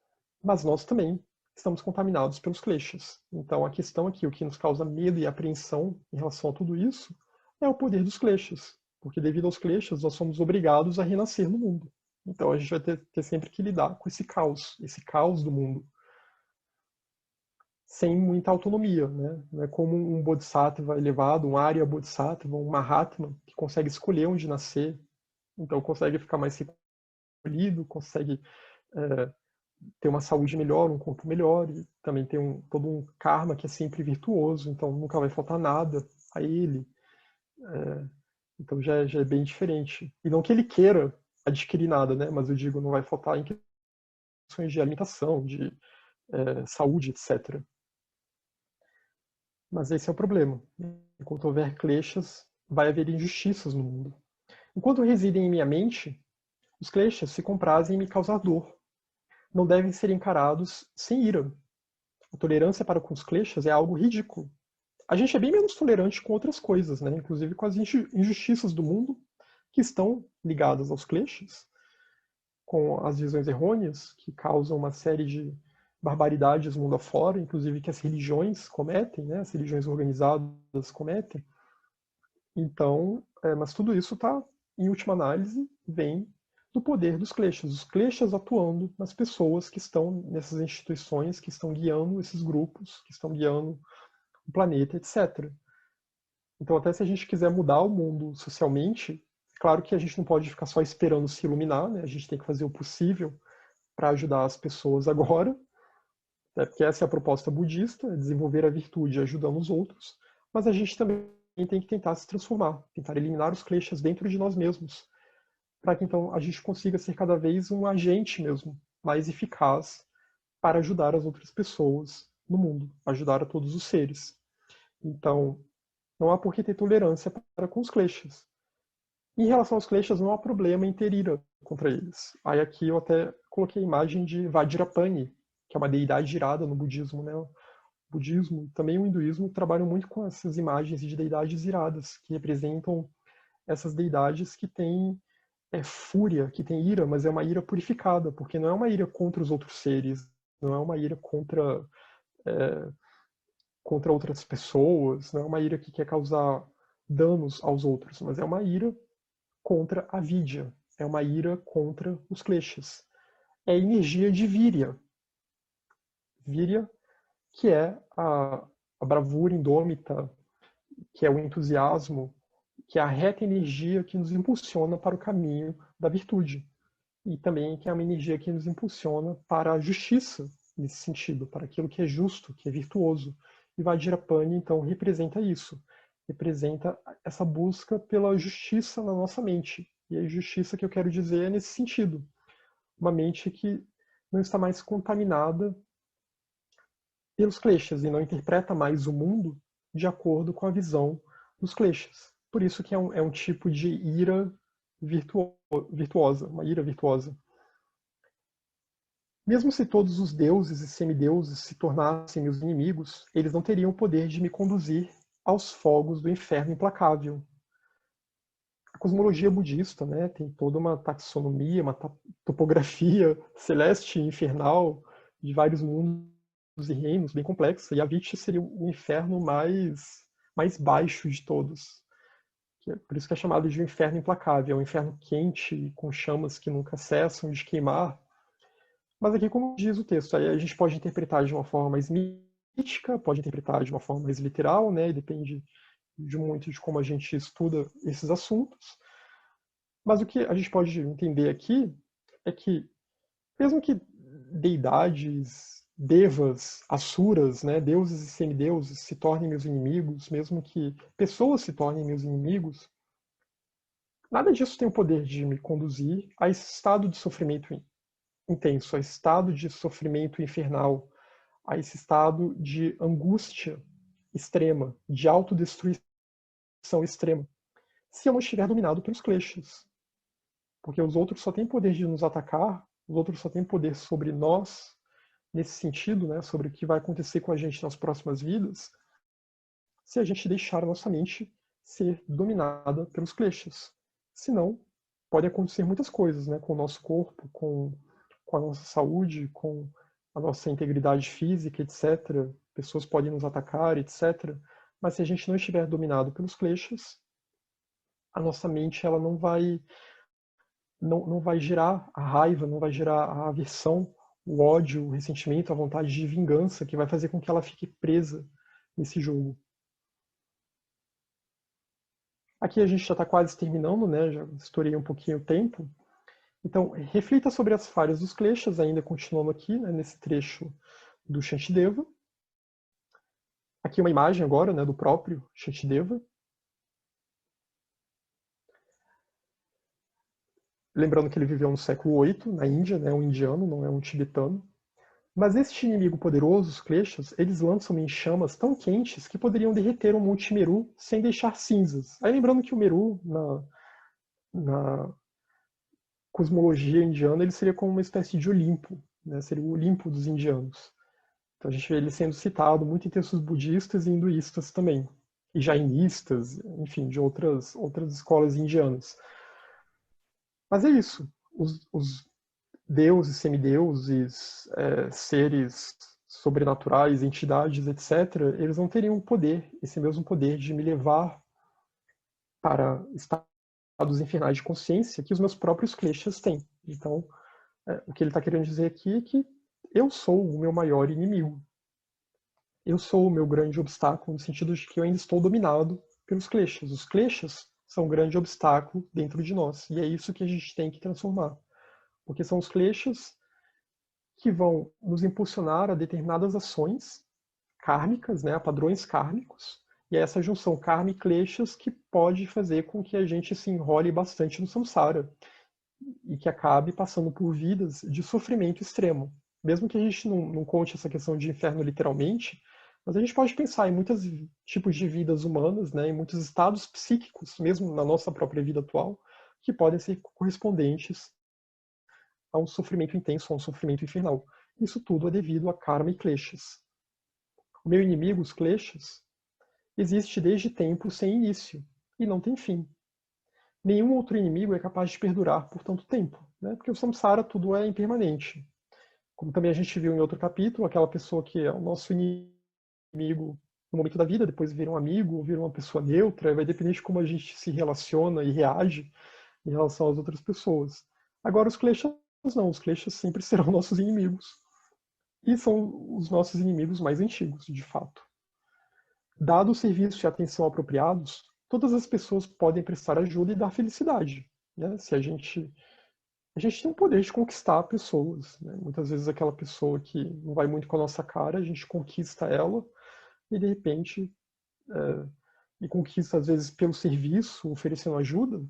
[SPEAKER 1] mas nós também estamos contaminados pelos kleshas. Então a questão aqui, o que nos causa medo e apreensão em relação a tudo isso, é o poder dos kleshas, porque devido aos kleshas nós somos obrigados a renascer no mundo. Então a gente vai ter sempre que lidar com esse caos do mundo, sem muita autonomia, né? Não é como um bodhisattva elevado, um Arya bodhisattva, um Mahatma, que consegue escolher onde nascer, então consegue ficar mais recolhido, consegue ter uma saúde melhor, um corpo melhor, e também tem todo um karma que é sempre virtuoso, então nunca vai faltar nada a ele. Então já é bem diferente. E não que ele queira adquirir nada, né? Mas eu digo, não vai faltar em questões de alimentação, de saúde, etc. Mas esse é o problema. Enquanto houver kleshas, vai haver injustiças no mundo. Enquanto residem em minha mente, os kleshas se comprazem em me causar dor. Não devem ser encarados sem ira. A tolerância para com os kleshas é algo ridículo. A gente é bem menos tolerante com outras coisas, né? Inclusive com as injustiças do mundo que estão ligadas aos kleshas, com as visões errôneas que causam uma série de barbaridades mundo afora, inclusive que as religiões cometem, né? As religiões organizadas cometem. Então, mas tudo isso está, em última análise, vem do poder dos kleshas, os kleshas atuando nas pessoas que estão nessas instituições, que estão guiando esses grupos, que estão guiando o planeta, etc. Então, até se a gente quiser mudar o mundo socialmente, claro que a gente não pode ficar só esperando se iluminar, né? A gente tem que fazer o possível para ajudar as pessoas agora, né? Porque essa é a proposta budista, desenvolver a virtude ajudando os outros, mas a gente também tem que tentar se transformar, tentar eliminar os kleshas dentro de nós mesmos, para que então a gente consiga ser cada vez um agente mesmo mais eficaz para ajudar as outras pessoas no mundo, ajudar a todos os seres. Então, não há por que ter tolerância para com os kleshas. Em relação aos kleshas, não há problema em ter ira contra eles. Aí aqui eu até coloquei a imagem de Vajrapani, que é uma deidade irada no budismo, né? O budismo, também o hinduísmo, trabalham muito com essas imagens de deidades iradas, que representam essas deidades que têm fúria, que têm ira, mas é uma ira purificada, porque não é uma ira contra os outros seres, não é uma ira contra outras pessoas, não é uma ira que quer causar danos aos outros, mas é uma ira contra a vidya, é uma ira contra os kleshas. É a energia de Virya. Virya, que é a bravura indômita, que é o entusiasmo, que é a reta energia que nos impulsiona para o caminho da virtude. E também que é uma energia que nos impulsiona para a justiça, nesse sentido, para aquilo que é justo, que é virtuoso. E Vajrapani, então, representa isso. Representa essa busca pela justiça na nossa mente. E a justiça que eu quero dizer é nesse sentido. Uma mente que não está mais contaminada pelos kleshas e não interpreta mais o mundo de acordo com a visão dos kleshas. Por isso que é um tipo de ira virtuosa, uma ira virtuosa. Mesmo se todos os deuses e semideuses se tornassem meus inimigos, eles não teriam o poder de me conduzir aos fogos do inferno implacável. A cosmologia budista, né, tem toda uma taxonomia, uma topografia celeste e infernal de vários mundos e reinos bem complexa, e a Viti seria o inferno mais baixo de todos. Por isso que é chamado de um inferno implacável, um inferno quente, com chamas que nunca cessam de queimar. Mas aqui, como diz o texto, aí a gente pode interpretar de uma forma mais mítica, pode interpretar de uma forma mais literal, né? E depende de muito de como a gente estuda esses assuntos. Mas o que a gente pode entender aqui é que, mesmo que deidades, devas, asuras, né, deuses e semideuses se tornem meus inimigos, mesmo que pessoas se tornem meus inimigos, nada disso tem o poder de me conduzir a esse estado de sofrimento intenso, a esse estado de sofrimento infernal, a esse estado de angústia extrema, de autodestruição extrema, se eu não estiver dominado pelos kleshas. Porque os outros só têm poder de nos atacar, os outros só têm poder sobre nós, nesse sentido, né, sobre o que vai acontecer com a gente nas próximas vidas, se a gente deixar a nossa mente ser dominada pelos kleshas. Senão, podem acontecer muitas coisas, né, com o nosso corpo, com a nossa saúde, com a nossa integridade física, etc. Pessoas podem nos atacar, etc. Mas se a gente não estiver dominado pelos kleshas, a nossa mente ela não vai gerar a raiva, não vai gerar a aversão, o ódio, o ressentimento, a vontade de vingança, que vai fazer com que ela fique presa nesse jogo. Aqui a gente já está quase terminando, né? Já estourei um pouquinho o tempo. Então, reflita sobre as falhas dos kleshas, ainda continuando aqui, né, nesse trecho do Shantideva. Aqui uma imagem agora, né, do próprio Shantideva. Lembrando que ele viveu no século VIII, na Índia, né, um indiano, não é um tibetano. Mas este inimigo poderoso, os kleshas, eles lançam em chamas tão quentes que poderiam derreter um monte Meru sem deixar cinzas. Aí lembrando que o Meru, na cosmologia indiana, ele seria como uma espécie de Olimpo, né? Seria o Olimpo dos indianos. Então a gente vê ele sendo citado muito em textos budistas e hinduístas também, e jainistas, enfim, de outras escolas indianas. Mas é isso. Os deuses, semideuses, seres sobrenaturais, entidades, etc., eles não teriam poder, esse mesmo poder de me levar para estados infernais de consciência que os meus próprios kleshas têm. Então, o que ele está querendo dizer aqui é que eu sou o meu maior inimigo. Eu sou o meu grande obstáculo, no sentido de que eu ainda estou dominado pelos kleshas. Os kleshas são um grande obstáculo dentro de nós. E é isso que a gente tem que transformar. Porque são os kleshas que vão nos impulsionar a determinadas ações kármicas, né, a padrões kármicos, e é essa junção karma e kleshas que pode fazer com que a gente se enrole bastante no samsara e que acabe passando por vidas de sofrimento extremo. Mesmo que a gente não conte essa questão de inferno literalmente, mas a gente pode pensar em muitos tipos de vidas humanas, né, em muitos estados psíquicos, mesmo na nossa própria vida atual, que podem ser correspondentes a um sofrimento intenso, a um sofrimento infernal. Isso tudo é devido a karma e kleshas. O meu inimigo, os kleshas, existe desde tempos sem início e não tem fim. Nenhum outro inimigo é capaz de perdurar por tanto tempo, né? Porque o samsara tudo é impermanente. Como também a gente viu em outro capítulo, aquela pessoa que é o nosso inimigo no momento da vida, depois vira um amigo, ou vira uma pessoa neutra, vai depender de como a gente se relaciona e reage em relação às outras pessoas. Agora, os kleshas não, os kleshas sempre serão nossos inimigos. E são os nossos inimigos mais antigos, de fato. Dado o serviço e atenção apropriados, todas as pessoas podem prestar ajuda e dar felicidade. Né? Se a gente tem o poder de conquistar pessoas. Né? Muitas vezes aquela pessoa que não vai muito com a nossa cara, a gente conquista ela e de repente e conquista às vezes pelo serviço, oferecendo ajuda,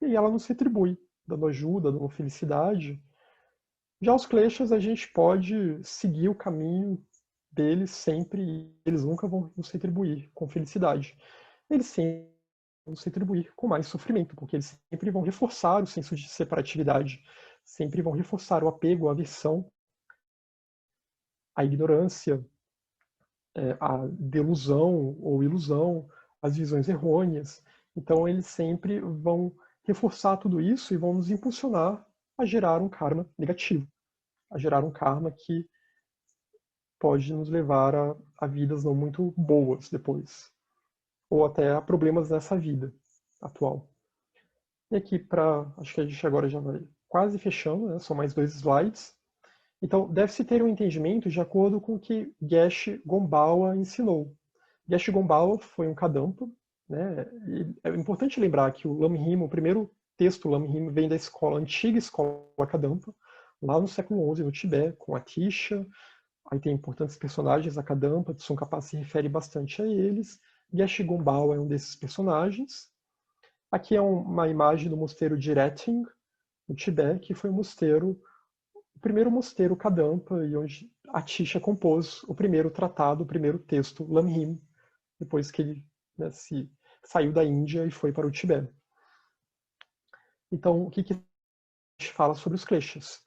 [SPEAKER 1] e ela nos retribui, dando ajuda, dando felicidade. Já os kleshas a gente pode seguir o caminho deles sempre, e eles nunca vão nos retribuir com felicidade. Eles sempre vão nos retribuir com mais sofrimento, porque eles sempre vão reforçar o senso de separatividade, sempre vão reforçar o apego, a aversão, a ignorância, a delusão ou ilusão, as visões errôneas. Então eles sempre vão reforçar tudo isso e vão nos impulsionar a gerar um karma negativo, a gerar um karma que pode nos levar a vidas não muito boas depois, ou até a problemas nessa vida atual. E aqui acho que a gente agora já vai quase fechando, né? São mais 2 slides. Então, deve-se ter um entendimento de acordo com o que Geshe Gombawa ensinou. Geshe Gombawa foi um Kadampa, né? E é importante lembrar que o Lamrim, o primeiro texto Lamrim, vem da antiga escola Kadampa, lá no século XI, no Tibete, com Atisha. Aí tem importantes personagens, a Kadampa, Tsongkhapa se refere bastante a eles. Geshe Gombawa é um desses personagens. Aqui é uma imagem do mosteiro de Reting, no Tibete, que foi o primeiro mosteiro Kadampa, e onde Atisha compôs o primeiro tratado, o primeiro texto, Lamrim, depois que ele saiu da Índia e foi para o Tibete. Então, o que a gente fala sobre os kleshas?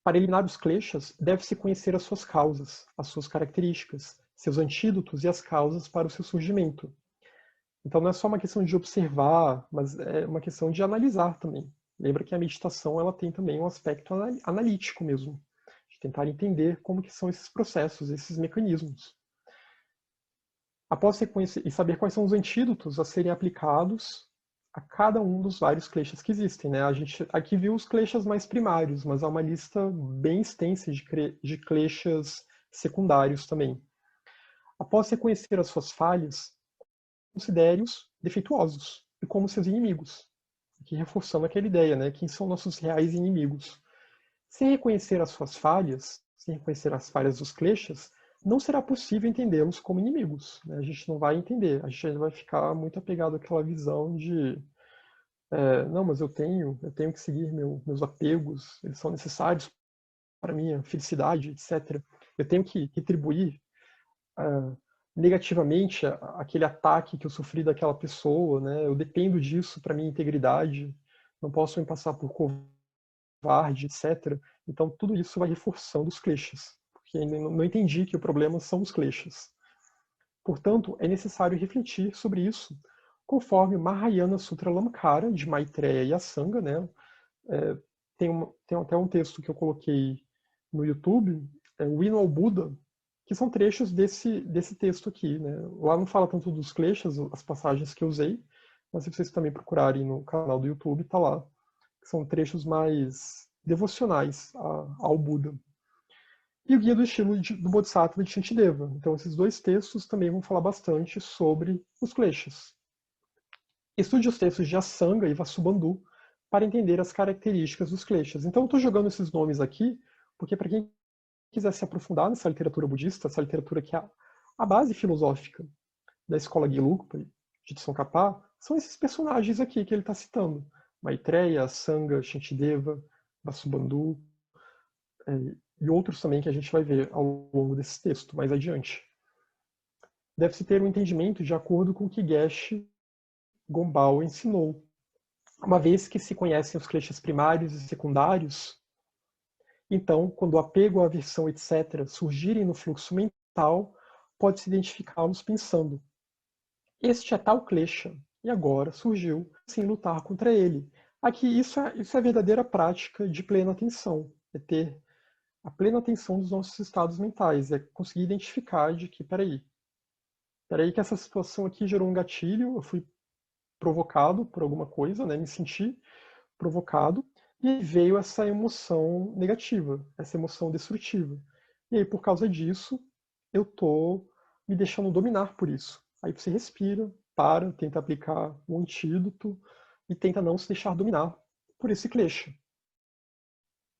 [SPEAKER 1] Para eliminar os kleshas, deve-se conhecer as suas causas, as suas características, seus antídotos e as causas para o seu surgimento. Então, não é só uma questão de observar, mas é uma questão de analisar também. Lembra que a meditação ela tem também um aspecto analítico mesmo, de tentar entender como que são esses processos, esses mecanismos. Após reconhecer e saber quais são os antídotos a serem aplicados a cada um dos vários kleshas que existem. Né? A gente aqui viu os kleshas mais primários, mas há uma lista bem extensa de kleshas secundários também. Após reconhecer as suas falhas, considere-os defeituosos e como seus inimigos. Aqui reforçando aquela ideia, né? Quem são nossos reais inimigos? Sem reconhecer as suas falhas, sem reconhecer as falhas dos kleshas, não será possível entendê-los como inimigos. Né? A gente não vai entender, a gente vai ficar muito apegado àquela visão de não, mas eu tenho que seguir meus apegos, eles são necessários para a minha felicidade, etc. Eu tenho que retribuir negativamente aquele ataque que eu sofri daquela pessoa, né? Eu dependo disso para minha integridade, não posso me passar por covarde, etc. Então tudo isso vai reforçando os kleshas, porque ainda não entendi que o problema são os kleshas. Portanto, é necessário refletir sobre isso, conforme o Mahayana Sutra Lamkara, de Maitreya e Asanga, né? Tem até um texto que eu coloquei no YouTube, o Hino ao Buda, que são trechos desse texto aqui. Né? Lá não fala tanto dos kleshas, as passagens que eu usei, mas se vocês também procurarem no canal do YouTube, tá lá. São trechos mais devocionais ao Buda. E o Guia do Estilo do Bodhisattva de Shantideva. Então esses 2 textos também vão falar bastante sobre os kleshas. Estude os textos de Asanga e Vasubandhu para entender as características dos kleshas. Então eu estou jogando esses nomes aqui, porque para quem quiser se aprofundar nessa literatura budista, essa literatura que é a base filosófica da escola Gelugpa, de Tsongkhapa, são esses personagens aqui que ele está citando. Maitreya, Asanga, Shantideva, Vasubandhu, e outros também que a gente vai ver ao longo desse texto, mais adiante. Deve-se ter um entendimento de acordo com o que Geshe Gombawa ensinou. Uma vez que se conhecem os kleshas primários e secundários, então, quando o apego, a aversão, etc., surgirem no fluxo mental, pode-se identificá-los pensando: este é tal klesha, e agora surgiu sem lutar contra ele. Aqui, isso é a verdadeira prática de plena atenção, é ter a plena atenção dos nossos estados mentais, é conseguir identificar de que, peraí, Peraí que essa situação aqui gerou um gatilho, eu fui provocado por alguma coisa, né? Me senti provocado, e aí veio essa emoção negativa, essa emoção destrutiva. E aí, por causa disso, eu tô me deixando dominar por isso. Aí você respira, para, tenta aplicar um antídoto e tenta não se deixar dominar por esse klesha.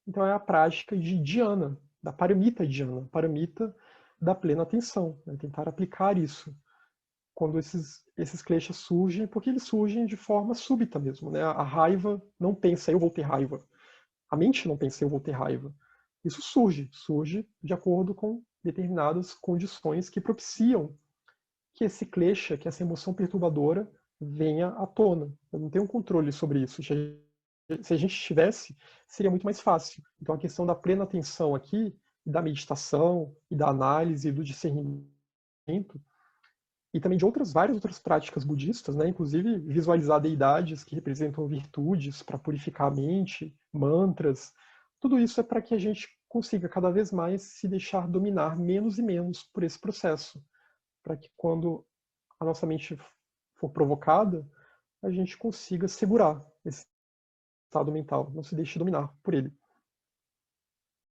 [SPEAKER 1] Então é a prática de dhyana, da paramita dhyana, paramita da plena atenção, né? Tentar aplicar isso quando esses kleshas surgem, porque eles surgem de forma súbita mesmo, né? A raiva não pensa, eu vou ter raiva. A mente não pensa, eu vou ter raiva. Isso surge de acordo com determinadas condições que propiciam que esse klesha, que essa emoção perturbadora, venha à tona. Eu não tenho um controle sobre isso. Se a gente tivesse, seria muito mais fácil. Então a questão da plena atenção aqui, da meditação, e da análise, e do discernimento, e também de várias outras práticas budistas, né? Inclusive visualizar deidades que representam virtudes para purificar a mente, mantras. Tudo isso é para que a gente consiga cada vez mais se deixar dominar menos e menos por esse processo, para que quando a nossa mente for provocada, a gente consiga segurar esse estado mental, não se deixe dominar por ele.